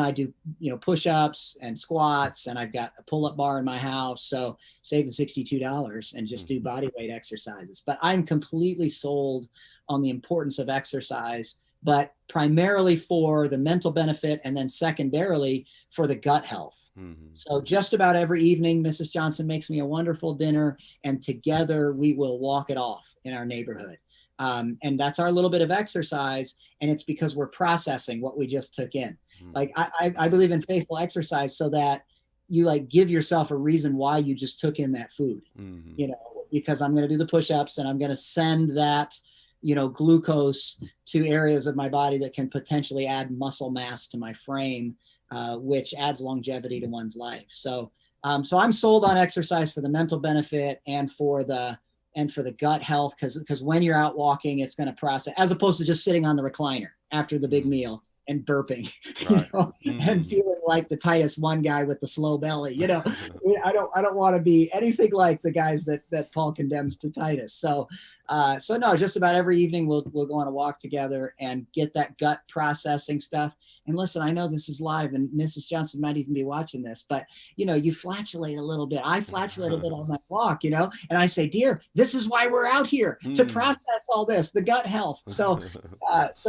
I do, push-ups and squats, and I've got a pull-up bar in my house. So save the $62 and just do body weight exercises. But I'm completely sold on the importance of exercise, but primarily for the mental benefit and then secondarily for the gut health. So just about every evening, Mrs. Johnson makes me a wonderful dinner, and together we will walk it off in our neighborhood. And that's our little bit of exercise. And it's because we're processing what we just took in. Like I believe in faithful exercise so that you give yourself a reason why you just took in that food, because I'm going to do the push-ups and I'm going to send that, glucose to areas of my body that can potentially add muscle mass to my frame, which adds longevity to one's life. So I'm sold on exercise for the mental benefit and for the gut health, because when you're out walking, it's going to process, as opposed to just sitting on the recliner after the big meal and burping, and feeling like the Titus 1 guy with the slow belly. I don't want to be anything like the guys that Paul condemns to Titus. So no, just about every evening we'll go on a walk together and get that gut processing stuff. And listen, I know this is live and Mrs. Johnson might even be watching this, but you flatulate a little bit. I flatulate a bit on my walk, and I say, dear, this is why we're out here, to process all this, the gut health. So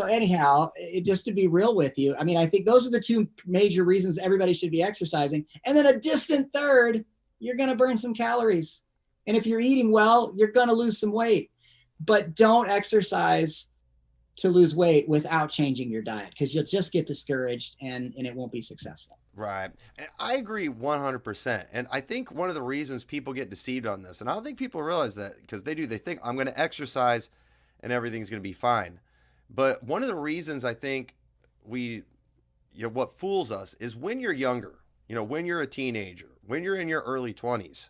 anyhow, just to be real with you, I mean, I think those are the two major reasons everybody should be exercising. And then a distant third, you're going to burn some calories. And if you're eating well, you're going to lose some weight. But don't exercise to lose weight without changing your diet, because you'll just get discouraged and it won't be successful. Right. And I agree 100%. And I think one of the reasons people get deceived on this, and I don't think people realize that, because they think I'm going to exercise and everything's going to be fine. But one of the reasons I think what fools us is when you're younger, when you're a teenager, when you're in your early 20s,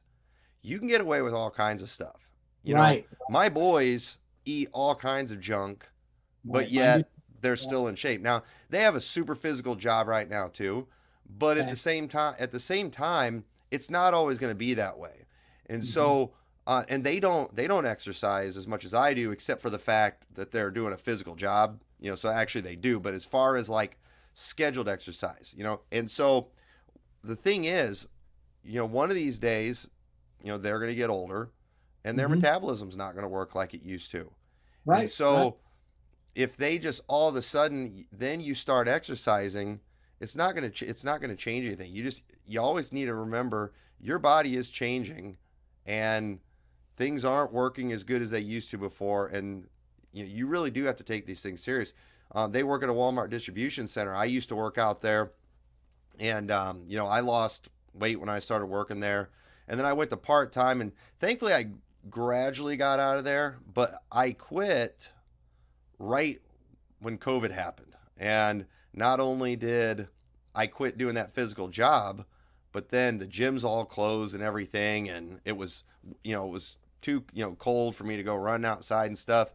you can get away with all kinds of stuff. Right. My boys eat all kinds of junk, but yet they're still in shape. Now, they have a super physical job right now too, but at the same time, it's not always going to be that way. And so, and they don't exercise as much as I do, except for the fact that they're doing a physical job, so actually they do, but as far as like scheduled exercise, and so the thing is, one of these days, they're going to get older and their metabolism's not going to work like it used to. Right. And so if they just all of a sudden, then you start exercising, it's not going to change anything. You always need to remember your body is changing and things aren't working as good as they used to before. And you really do have to take these things serious. They work at a Walmart distribution center. I used to work out there, and I lost weight when I started working there. And then I went to part-time, and thankfully I gradually got out of there, but I quit right when COVID happened. And not only did I quit doing that physical job, but then the gyms all closed and everything. And it was too, cold for me to go run outside and stuff.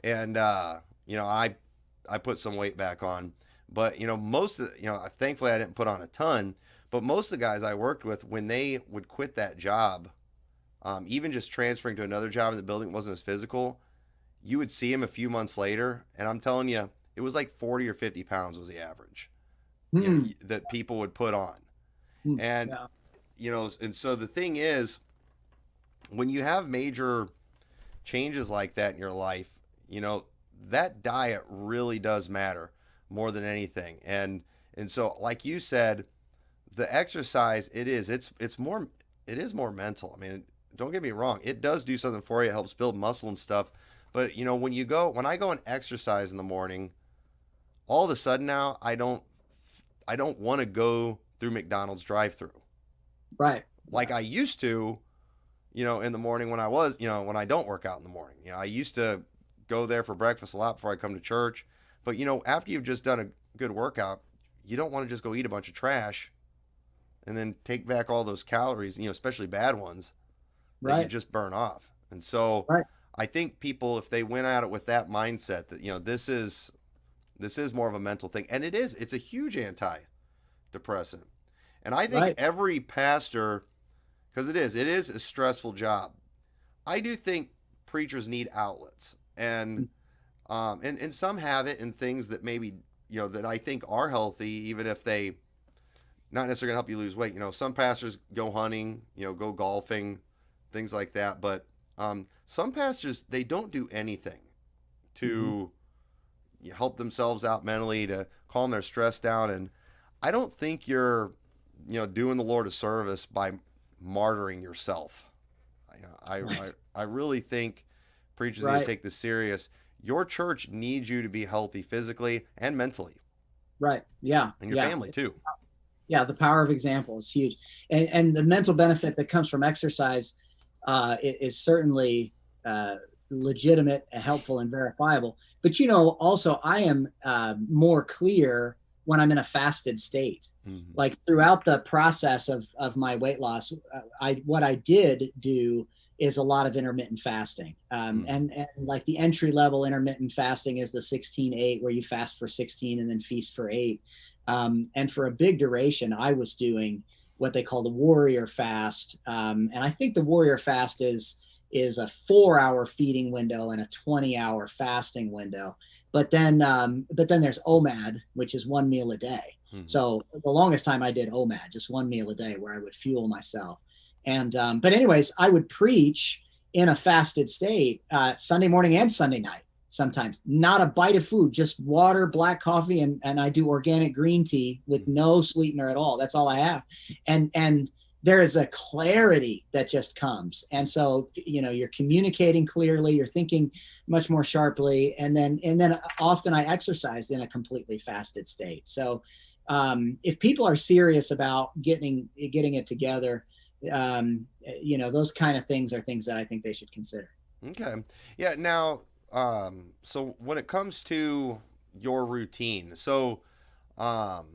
And, I put some weight back on, but, most of thankfully I didn't put on a ton, but most of the guys I worked with, when they would quit that job, even just transferring to another job in the building wasn't as physical, you would see them a few months later. And I'm telling you, it was like 40 or 50 pounds was the average that people would put on. And, and so the thing is, when you have major changes like that in your life, that diet really does matter more than anything. And so, like you said, the exercise, it is more mental. I mean, don't get me wrong. It does do something for you. It helps build muscle and stuff. But, when I go and exercise in the morning, all of a sudden now I don't want to go through McDonald's drive-thru. Right. Like I used to, in the morning when I don't work out in the morning. I used to go there for breakfast a lot before I come to church. But, after you've just done a good workout, you don't want to just go eat a bunch of trash and then take back all those calories, especially bad ones, that you just burn off. And so I think people, if they went at it with that mindset that, this is more of a mental thing, and it's a huge antidepressant. And I think every pastor, because it is a stressful job, I do think preachers need outlets, and some have it in things that maybe, that I think are healthy, even if they not necessarily gonna help you lose weight. Some pastors go hunting, go golfing, things like that. But some pastors, they don't do anything to help themselves out mentally, to calm their stress down. And I don't think you're, doing the Lord a service by martyring yourself. I really think preachers need to take this serious. Your church needs you to be healthy physically and mentally. Right. Yeah. And your family too. Yeah. The power of example is huge. And the mental benefit that comes from exercise is certainly legitimate, helpful, and verifiable. But, also I am more clear when I'm in a fasted state. Like throughout the process of my weight loss, what I did do is a lot of intermittent fasting. And like the entry level intermittent fasting is the 16-8, where you fast for 16 and then feast for 8. And for a big duration, I was doing what they call the warrior fast. And I think the warrior fast is a 4-hour feeding window and a 20-hour fasting window. But then there's OMAD, which is 1 meal a day. So the longest time I did OMAD, just 1 meal a day, where I would fuel myself. And but anyways, I would preach in a fasted state Sunday morning and Sunday night. Sometimes not a bite of food, just water, black coffee, and I do organic green tea with no sweetener at all. That's all I have. And there is a clarity that just comes. And so, you're communicating clearly, you're thinking much more sharply. And then often I exercise in a completely fasted state. So if people are serious about getting it together, those kind of things are things that I think they should consider. Okay. Yeah. Now, so when it comes to your routine, so um,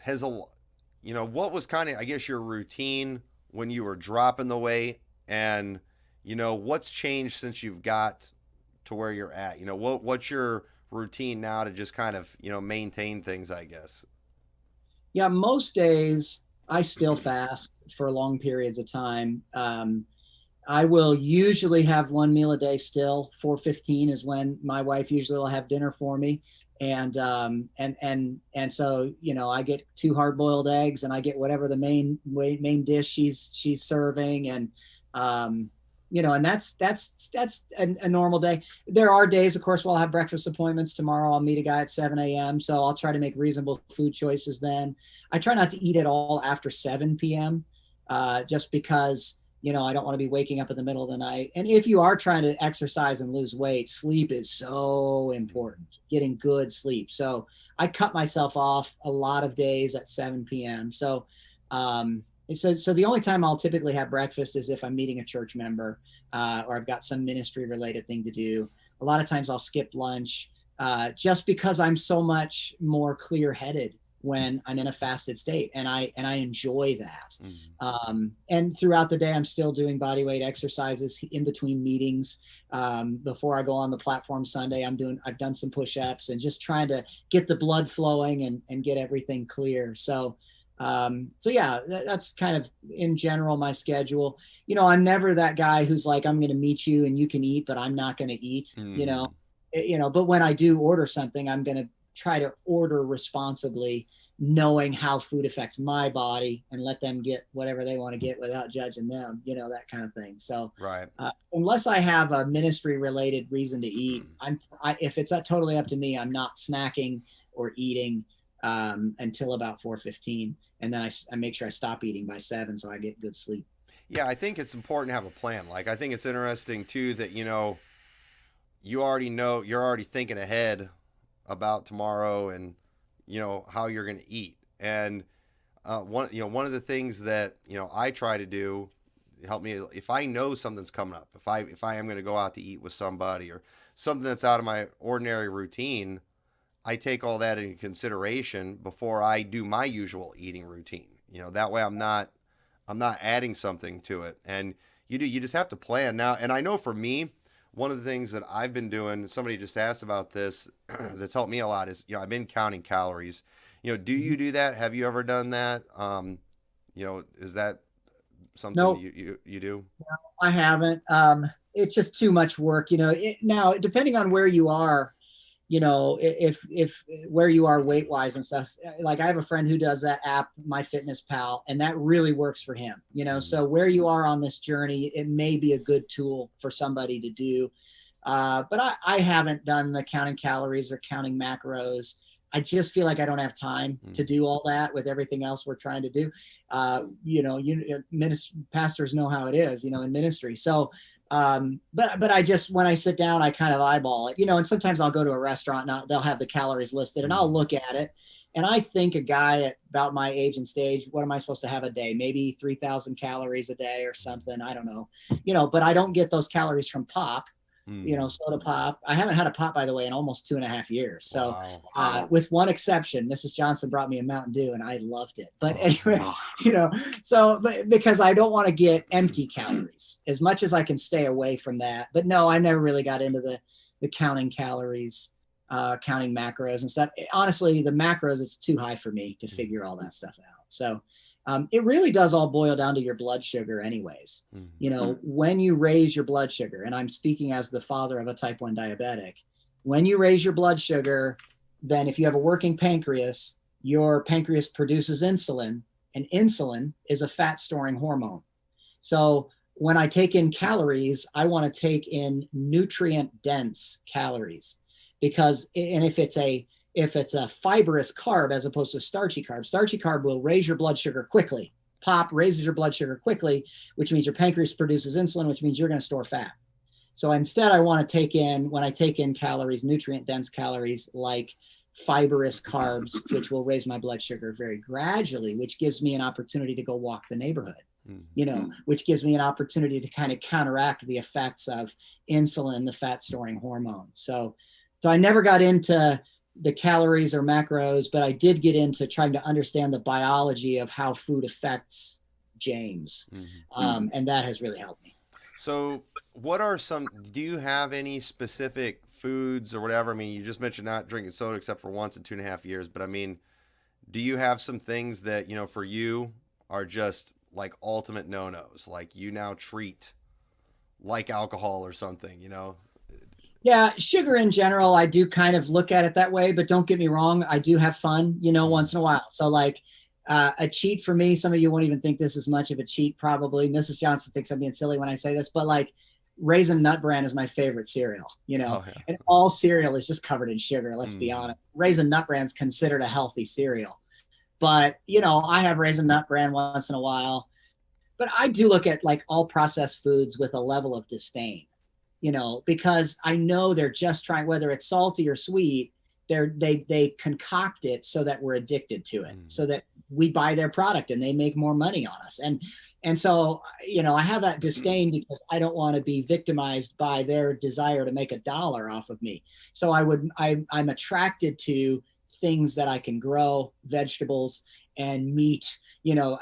has what was kind of, I guess, your routine when you were dropping the weight, and what's changed since you've got to where you're at? What's your routine now to just kind of maintain things, I guess. Yeah, most days I still fast for long periods of time. I will usually have one meal a day still. 4:15 is when my wife usually will have dinner for me. And so, I get two hard-boiled eggs, and I get whatever the main dish she's serving. And that's a normal day. There are days, of course, where I'll have breakfast appointments. Tomorrow I'll meet a guy at 7 a.m. So I'll try to make reasonable food choices then. I try not to eat at all after 7 p.m. Just because, I don't want to be waking up in the middle of the night. And if you are trying to exercise and lose weight, sleep is so important, getting good sleep. So I cut myself off a lot of days at 7 p.m. So the only time I'll typically have breakfast is if I'm meeting a church member, or I've got some ministry related thing to do. A lot of times I'll skip lunch, just because I'm so much more clear headed when I'm in a fasted state, and I enjoy that. And throughout the day, I'm still doing body weight exercises in between meetings. Before I go on the platform Sunday, I've done some push-ups and just trying to get the blood flowing and get everything clear. So yeah, that's kind of in general my schedule. I'm never that guy who's like, I'm going to meet you and you can eat, but I'm not going to eat. But when I do order something, I'm going to try to order responsibly, knowing how food affects my body, and let them get whatever they want to get without judging them, that kind of thing. So Right. Unless I have a ministry related reason to eat, if it's totally up to me, I'm not snacking or eating until about 4:15, and then I make sure I stop eating by 7 so I get good sleep. Yeah, I think it's important to have a plan. Like, I think it's interesting too that you're already thinking ahead about tomorrow, and how you're going to eat. And one of the things that I try to do help me, if I know something's coming up, if I am going to go out to eat with somebody, or something that's out of my ordinary routine, I take all that into consideration before I do my usual eating routine. That way I'm not adding something to it. And you just have to plan now. And I know for me, one of the things that I've been doing, somebody just asked about this, that's helped me a lot, is, I've been counting calories. Do you do that? Have you ever done that? Is that something No, you do? I haven't. It's just too much work. Now, depending on where you are, if where you are weight wise and stuff, like I have a friend who does that app, MyFitnessPal, and that really works for him. So where you are on this journey, it may be a good tool for somebody to do. But I haven't done the counting calories or counting macros. I just feel like I don't have time to do all that with everything else we're trying to do. Pastors know how it is, in ministry. So but I just, when I sit down, I kind of eyeball it, and sometimes I'll go to a restaurant and they'll have the calories listed, and I'll look at it, and I think a guy at about my age and stage, what am I supposed to have a day? Maybe 3,000 calories a day or something. I don't know, but I don't get those calories from pop. Soda pop. I haven't had a pop, by the way, in almost 2.5 years. So, with one exception, Mrs. Johnson brought me a Mountain Dew, and I loved it. But anyways, but because I don't want to get empty calories, as much as I can stay away from that. But no, I never really got into the counting calories, counting macros and stuff. Honestly, the macros, it's too high for me to figure all that stuff out. So, it really does all boil down to your blood sugar anyways. When you raise your blood sugar, and I'm speaking as the father of a type 1 diabetic, when you raise your blood sugar, then if you have a working pancreas, your pancreas produces insulin, and insulin is a fat storing hormone. So when I take in calories, I want to take in nutrient dense calories, because, and if it's a fibrous carb as opposed to starchy carb will raise your blood sugar quickly, pop raises your blood sugar quickly, which means your pancreas produces insulin, which means you're going to store fat. So instead, I want to take in, when I take in calories, nutrient dense calories like fibrous carbs, which will raise my blood sugar very gradually, which gives me an opportunity to go walk the neighborhood, which gives me an opportunity to kind of counteract the effects of insulin, the fat storing hormone. So I never got into the calories or macros, but I did get into trying to understand the biology of how food affects James. And that has really helped me. So do you have any specific foods or whatever? I mean, you just mentioned not drinking soda except for once in 2.5 years, but I mean, do you have some things that, for you are just like ultimate no-nos, like you now treat like alcohol or something, Yeah, sugar in general, I do kind of look at it that way, but don't get me wrong, I do have fun, once in a while. So like a cheat for me, some of you won't even think this is much of a cheat probably. Mrs. Johnson thinks I'm being silly when I say this, but like Raisin Nut Bran is my favorite cereal, and all cereal is just covered in sugar, let's be honest. Raisin Nut Bran is considered a healthy cereal. But, I have Raisin Nut Bran once in a while. But I do look at like all processed foods with a level of disdain. Because I know they're just trying, whether it's salty or sweet, they concoct it so that we're addicted to it, so that we buy their product and they make more money on us. And so, I have that disdain because I don't want to be victimized by their desire to make $1 off of me. So I'm attracted to things that I can grow, vegetables and meat,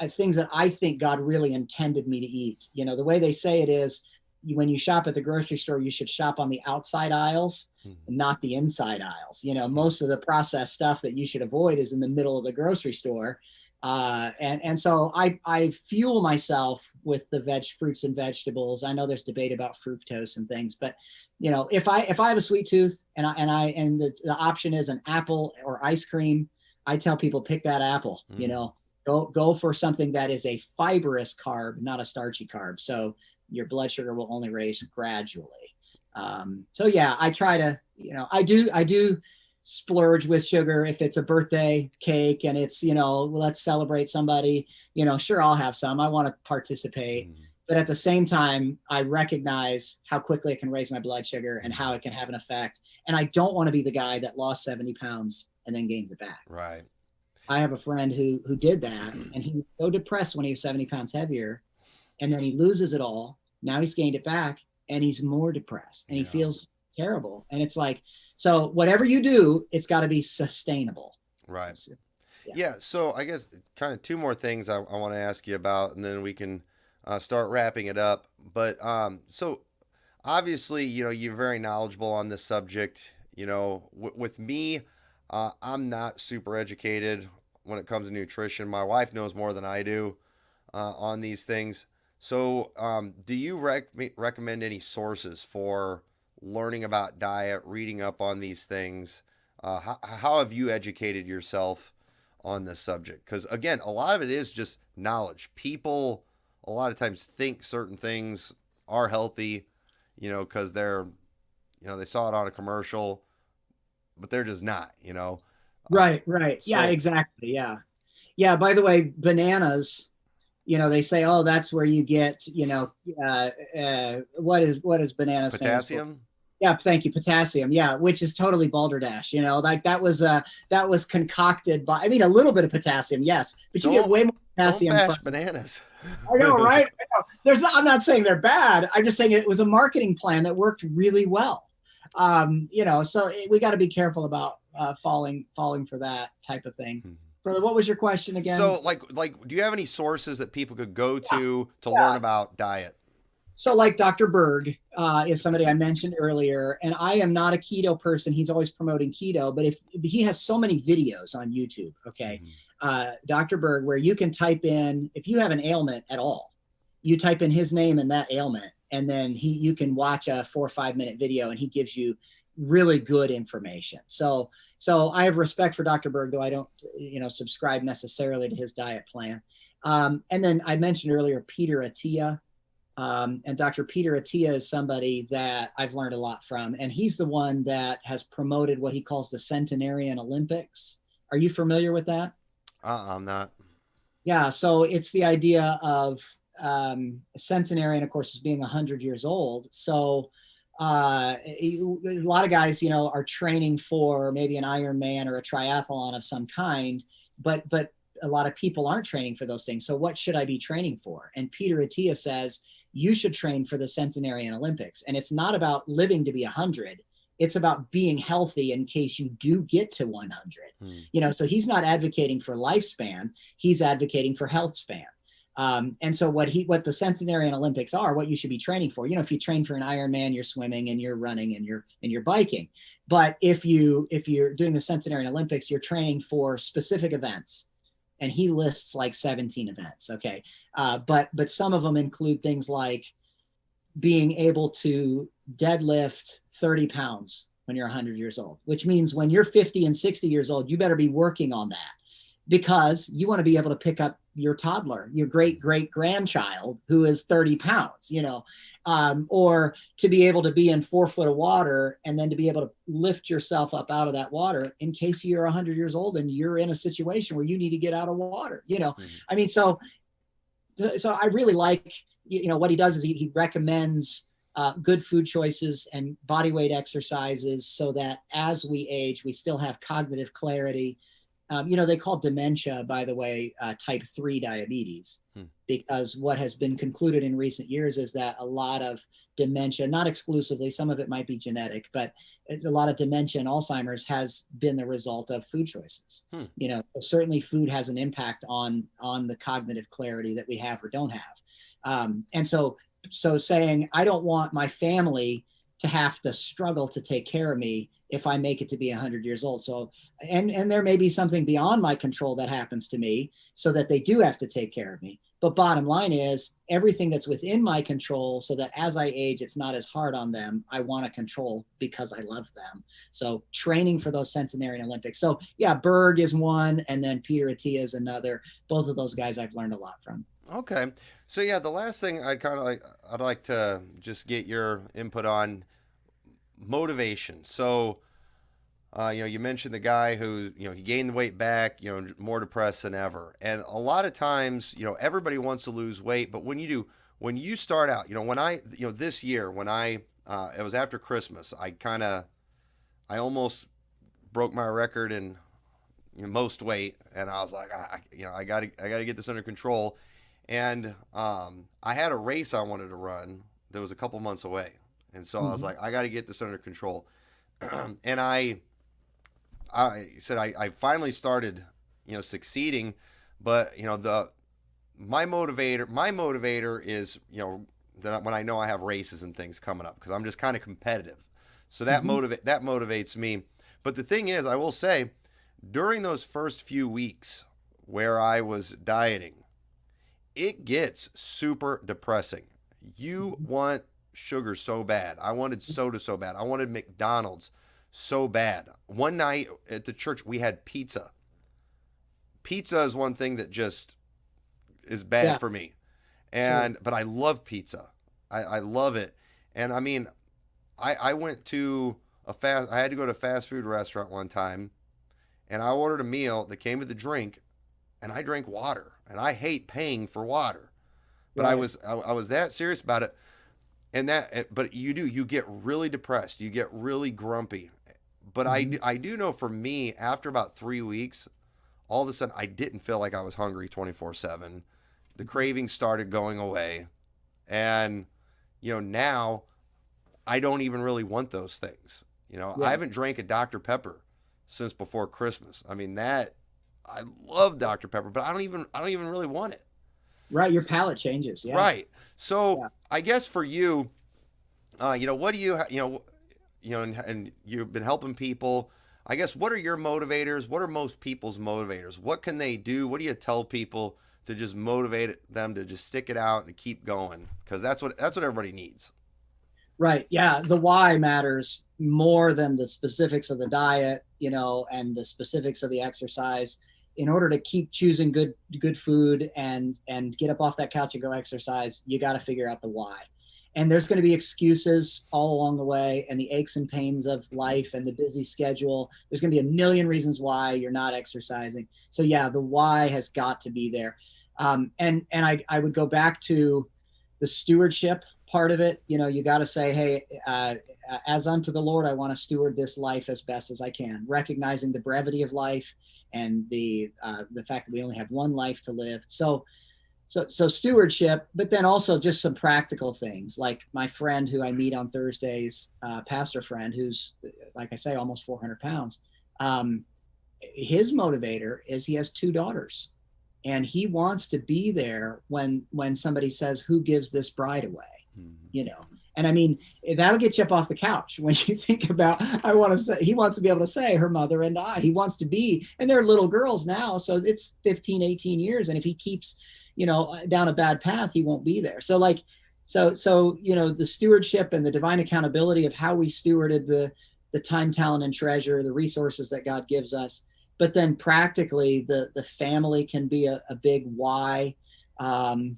things that I think God really intended me to eat. The way they say it is, when you shop at the grocery store, you should shop on the outside aisles, not the inside aisles. Most of the processed stuff that you should avoid is in the middle of the grocery store. And so I fuel myself with the fruits and vegetables. I know there's debate about fructose and things, but if I have a sweet tooth and the option is an apple or ice cream, I tell people pick that apple. Go for something that is a fibrous carb, not a starchy carb. So your blood sugar will only raise gradually. So yeah, I try to, I do splurge with sugar. If it's a birthday cake and it's, let's celebrate somebody, sure, I'll have some. I want to participate. But at the same time, I recognize how quickly it can raise my blood sugar and how it can have an effect. And I don't want to be the guy that lost 70 pounds and then gains it back. Right. I have a friend who did that, and he was so depressed when he was 70 pounds heavier, and then he loses it all. Now he's gained it back and he's more depressed and he feels terrible. And it's like, so whatever you do, it's got to be sustainable. Right. Yeah. So I guess kind of two more things I want to ask you about, and then we can start wrapping it up. But so obviously, you're very knowledgeable on this subject. With me, I'm not super educated when it comes to nutrition. My wife knows more than I do on these things. So do you recommend any sources for learning about diet, reading up on these things? How have you educated yourself on this subject? Because again, a lot of it is just knowledge. People a lot of times think certain things are healthy, because they're, they saw it on a commercial, but they're just not, Right. Yeah, exactly. Yeah. By the way, bananas, they say, oh, that's where you get, what is bananas? Potassium? Yeah, thank you. Potassium. Yeah, which is totally balderdash. Like that was concocted by, a little bit of potassium, yes, but you get way more potassium. Don't bash bananas. I know, right? I know. I'm not saying they're bad. I'm just saying it was a marketing plan that worked really well. So we got to be careful about falling for that type of thing. Brother, what was your question again? So like, do you have any sources that people could go to learn about diet? So like Dr. Berg is somebody I mentioned earlier, and I am not a keto person. He's always promoting keto, but if he has so many videos on YouTube, okay, Dr. Berg, where you can type in, if you have an ailment at all, you type in his name and that ailment, and then you can watch a 4 or 5 minute video, and he gives you really good information. So I have respect for Dr. Berg, though I don't, subscribe necessarily to his diet plan. And then I mentioned earlier Peter Attia. And Dr. Peter Attia is somebody that I've learned a lot from, and he's the one that has promoted what he calls the Centenarian Olympics. Are you familiar with that? I'm not. Yeah, so it's the idea of centenarian, of course, is being 100 years old. So a lot of guys, are training for maybe an Ironman or a triathlon of some kind, but a lot of people aren't training for those things. So what should I be training for? And Peter Attia says you should train for the centenarian Olympics, and it's not about living to be 100. It's about being healthy in case you do get to 100. So he's not advocating for lifespan, he's advocating for health span. And so what the centenarian Olympics are, what you should be training for, if you train for an Ironman, you're swimming and you're running and you're biking. But if you're doing the centenarian Olympics, you're training for specific events. And he lists like 17 events. Okay. But some of them include things like being able to deadlift 30 pounds when you're 100 years old, which means when you're 50 and 60 years old, you better be working on that, because you want to be able to pick up your toddler, your great grandchild who is 30 pounds, or to be able to be in 4 foot of water and then to be able to lift yourself up out of that water in case you're 100 years old and you're in a situation where you need to get out of water. I mean, so I really like, what he does is he recommends good food choices and body weight exercises so that as we age, we still have cognitive clarity. They call dementia, by the way, type 3 diabetes, because what has been concluded in recent years is that a lot of dementia, not exclusively, some of it might be genetic, but a lot of dementia and Alzheimer's has been the result of food choices. Certainly food has an impact on the cognitive clarity that we have or don't have. And so saying, I don't want my family to have to struggle to take care of me if I make it to be 100 years old. So, and there may be something beyond my control that happens to me so that they do have to take care of me. But bottom line is everything that's within my control so that as I age, it's not as hard on them. I want to control because I love them. So training for those centenarian Olympics. So yeah, Berg is one, and then Peter Attia is another. Both of those guys I've learned a lot from. Okay. So yeah, the last thing I'd like to just get your input on motivation. So, you mentioned the guy who, he gained the weight back, more depressed than ever. And a lot of times, everybody wants to lose weight, but when you start out, this year, it was after Christmas, I almost broke my record in most weight. And I was like, I gotta get this under control. And, I had a race I wanted to run that was a couple months away. And so I was like, I got to get this under control. And I said, I finally started, succeeding, but my motivator is, that when I know I have races and things coming up, because I'm just kind of competitive. So that motivates me. But the thing is, I will say, during those first few weeks where I was dieting, it gets super depressing. You want sugar so bad. I wanted soda so bad. I wanted McDonald's so bad. One night at the church, we had pizza. Pizza is one thing that just is bad for me. But I love pizza. I love it. And I mean, I went to I had to go to a fast food restaurant one time, and I ordered a meal that came with a drink, and I drank water. And I hate paying for water. But I was that serious about it. But you get really depressed. You get really grumpy. But I do know for me, after about 3 weeks, all of a sudden I didn't feel like I was hungry 24/7. The cravings started going away. And, now I don't even really want those things. I haven't drank a Dr. Pepper since before Christmas. I mean, I love Dr. Pepper, but I don't even really want it. Right. Your palate changes. Yeah. Right. So I guess for you, what do you, and you've been helping people. I guess, what are your motivators? What are most people's motivators? What can they do? What do you tell people to just motivate them to just stick it out and keep going? Because that's what everybody needs. Right. Yeah. The why matters more than the specifics of the diet, and the specifics of the exercise. In order to keep choosing good food and get up off that couch and go exercise, you got to figure out the why. And there's going to be excuses all along the way, and the aches and pains of life and the busy schedule. There's going to be a million reasons why you're not exercising. So yeah, the why has got to be there. And I would go back to the stewardship part of it. You got to say, hey, as unto the Lord, I want to steward this life as best as I can, recognizing the brevity of life and the fact that we only have one life to live. So stewardship, but then also just some practical things, like my friend who I meet on Thursdays, pastor friend, who's, like I say, almost 400 pounds. His motivator is he has 2 daughters, and he wants to be there when somebody says, who gives this bride away? And I mean, that'll get you up off the couch when you think about, he wants to be able to say her mother and I. He wants to be, and they're little girls now, so it's 15, 18 years. And if he keeps, down a bad path, he won't be there. So the stewardship and the divine accountability of how we stewarded the time, talent, and treasure, the resources that God gives us. But then practically the family can be a big why. And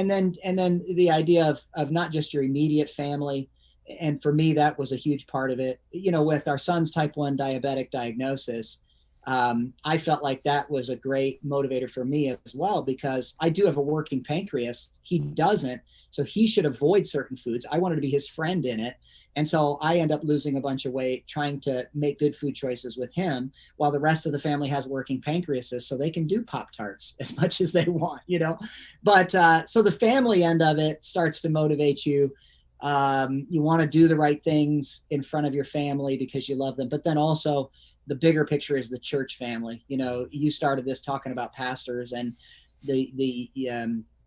then the idea of not just your immediate family. And for me, that was a huge part of it. With our son's type 1 diabetic diagnosis, I felt like that was a great motivator for me as well, because I do have a working pancreas. He doesn't. So he should avoid certain foods. I wanted to be his friend in it. And so I end up losing a bunch of weight trying to make good food choices with him, while the rest of the family has working pancreases, so they can do Pop-Tarts as much as they want, But so the family end of it starts to motivate you. You want to do the right things in front of your family because you love them. But then also the bigger picture is the church family. You started this talking about pastors and the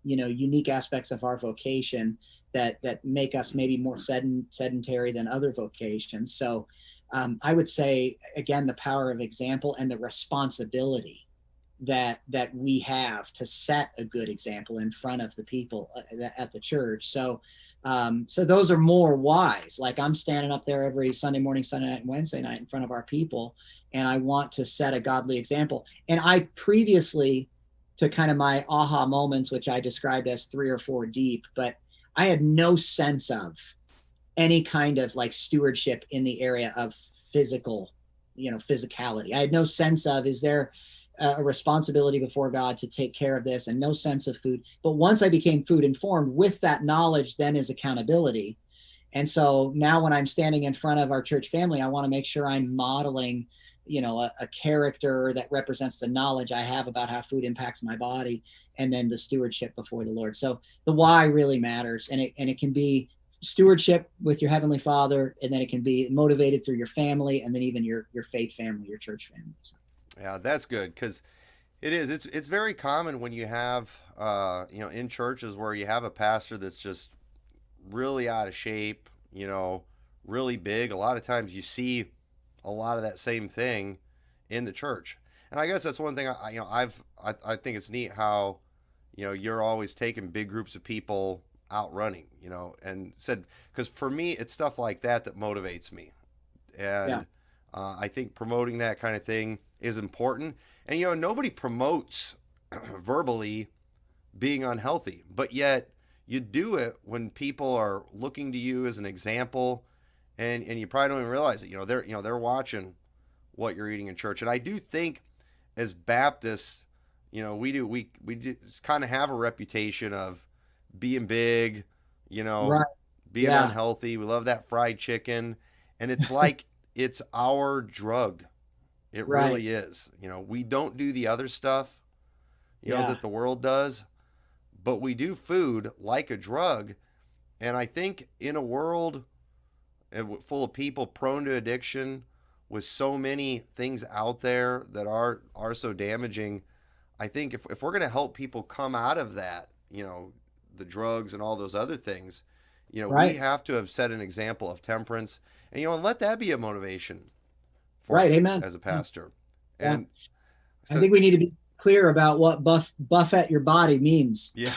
unique aspects of our vocation that make us maybe more sedentary than other vocations. So I would say, again, the power of example and the responsibility that we have to set a good example in front of the people at the church. So those are more wise. Like, I'm standing up there every Sunday morning, Sunday night, and Wednesday night in front of our people, and I want to set a godly example. And I previously, to kind of my aha moments, which I described as 3 or 4 deep, but I had no sense of any kind of like stewardship in the area of physicality. I had no sense of, is there a responsibility before God to take care of this, and no sense of food. But once I became food informed, with that knowledge then is accountability. And so now when I'm standing in front of our church family, I want to make sure I'm modeling, a character that represents the knowledge I have about how food impacts my body, and then the stewardship before the Lord. So the why really matters, and it can be stewardship with your Heavenly Father, and then it can be motivated through your family, and then even your faith family, your church family. So. Yeah, that's good, because it's very common when you have in churches where you have a pastor that's just really out of shape, really big. A lot of times you see a lot of that same thing in the church. And I guess that's one thing I think it's neat how you're always taking big groups of people out running, and said, because for me it's stuff like that motivates me. And yeah. I think promoting that kind of thing is important. And nobody promotes verbally being unhealthy, but yet you do it when people are looking to you as an example, and you probably don't even realize it. They're watching what you're eating in church. And I do think as Baptists, we kind of have a reputation of being big, right. being unhealthy. We love that fried chicken, and it's like it's our drug. It right. really is. We don't do the other stuff, that the world does, but we do food like a drug. And I think in a world full of people prone to addiction, with so many things out there that are so damaging, I think if we're going to help people come out of that, the drugs and all those other things, right. we have to have set an example of temperance, and and let that be a motivation for right. Amen. as a pastor. Yeah. And I think we need to be clear about what buffet your body means. Yeah.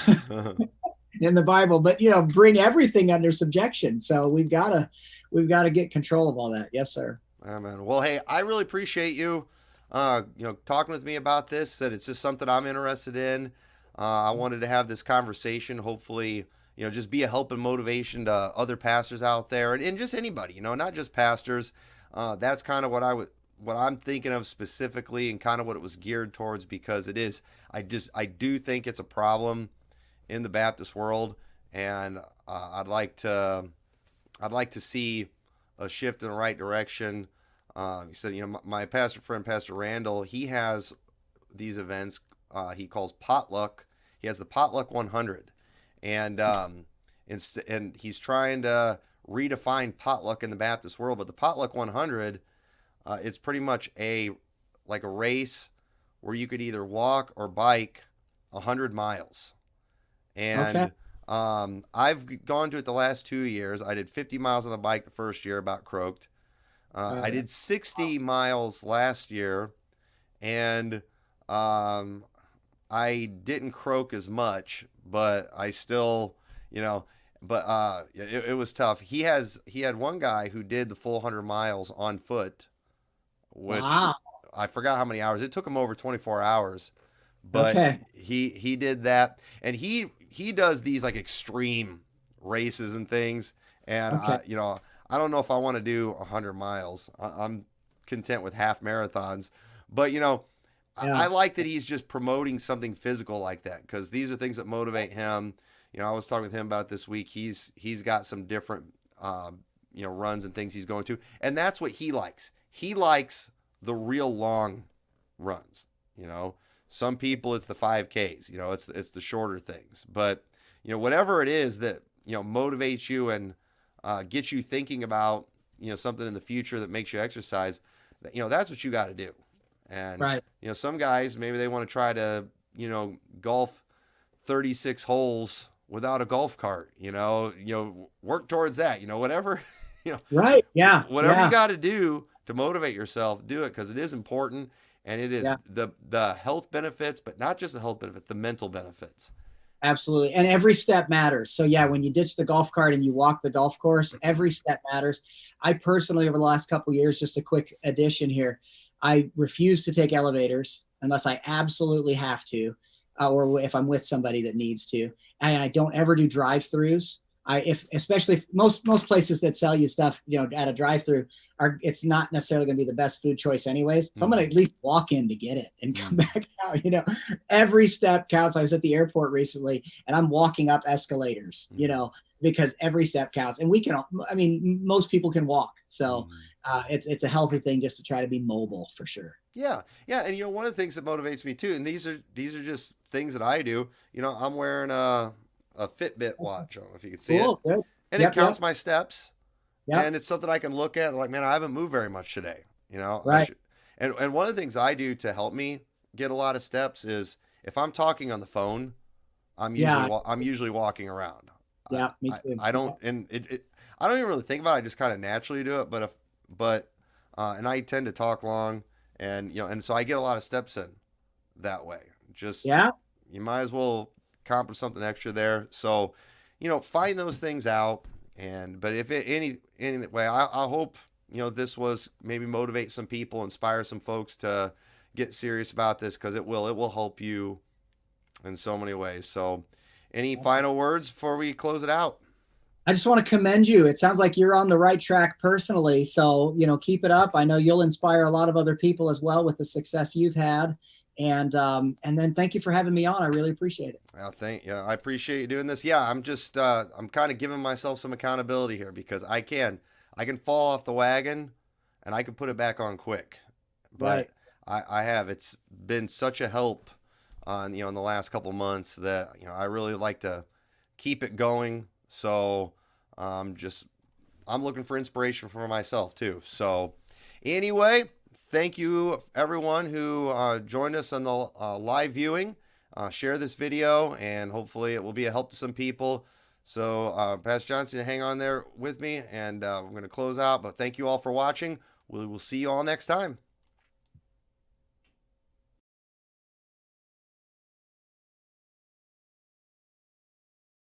In the Bible, but bring everything under subjection. So we've got to get control of all that. Yes, sir. Amen. Well, hey, I really appreciate you, talking with me about this. That it's just something I'm interested in. I wanted to have this conversation. Hopefully, just be a help and motivation to other pastors out there, and just anybody, not just pastors. That's kind of what I'm thinking of specifically, and kind of what it was geared towards, because it is, I do think it's a problem in the Baptist world, and I'd like to see a shift in the right direction. He said, my pastor friend, Pastor Randall, he has these events he calls potluck. He has the potluck 100, and he's trying to redefine potluck in the Baptist world. But the potluck 100, it's pretty much like a race where you could either walk or bike 100 miles. And Okay. I've gone to it the last 2 years. I did 50 miles on the bike the first year, about croaked. I did 60 miles last year, and I didn't croak as much, but I still, it was tough. He had one guy who did the full 100 miles on foot, which Wow. I forgot how many hours. It took him over 24 hours, but Okay. he did that, and he does these like extreme races and things, and Okay. I don't know if I want to do 100 miles. I'm content with half marathons, but I Yeah. like that he's just promoting something physical like that, because these are things that motivate him. I was talking with him about this week. He's got some different runs and things he's going to, and that's what he likes. He likes the real long runs. Some people it's the 5Ks. It's the shorter things. But whatever it is that motivates you and gets you thinking about something in the future that makes you exercise, that's what you got to do. And Right. some guys, maybe they want to try to golf 36 holes without a golf cart. Work towards that. Whatever Right. Yeah. whatever you Yeah. got to do to motivate yourself, do it, because it is important, and it is Yeah. the health benefits, but not just the health benefits, the mental benefits. Absolutely. And every step matters. So yeah, when you ditch the golf cart and you walk the golf course, every step matters. I personally, over the last couple of years, just a quick addition here, I refuse to take elevators unless I absolutely have to, or if I'm with somebody that needs to. And I don't ever do drive-throughs. Especially if most places that sell you stuff, at a drive-through, it's not necessarily going to be the best food choice anyways. So I'm going to at least walk in to get it and come back out. Every step counts. I was at the airport recently, and I'm walking up escalators. Because every step counts, and most people can walk, so it's a healthy thing just to try to be mobile for sure. Yeah, yeah, and one of the things that motivates me too, and these are just things that I do. I'm wearing a Fitbit watch. I don't know if you can see it, Cool. Good. and Yep. it counts my steps, Yep. and it's something I can look at. Like, man, I haven't moved very much today. I Right. should. And one of the things I do to help me get a lot of steps is, if I'm talking on the phone, I'm usually walking around. Yeah. Me too. I don't, and I don't even really think about it. I just kind of naturally do it. And I tend to talk long, and and so I get a lot of steps in that way. Just Yeah. you might as well accomplish something extra there. So, find those things out. But if any way, I hope this was maybe motivate some people, inspire some folks to get serious about this, because it will help you in so many ways. So, any final words before we close it out? I just want to commend you. It sounds like you're on the right track personally. So, keep it up. I know you'll inspire a lot of other people as well with the success you've had. And then thank you for having me on. I really appreciate it. I appreciate you doing this. Yeah, I'm just I'm kind of giving myself some accountability here, because I can fall off the wagon, and I can put it back on quick. But Right. I have. It's been such a help in the last couple months that I really like to keep it going. So I'm looking for inspiration for myself too. So anyway, thank you everyone who joined us on the live viewing. Share this video, and hopefully it will be a help to some people. So Pastor Johnson, hang on there with me, and we're going to close out. But thank you all for watching. We will see you all next time.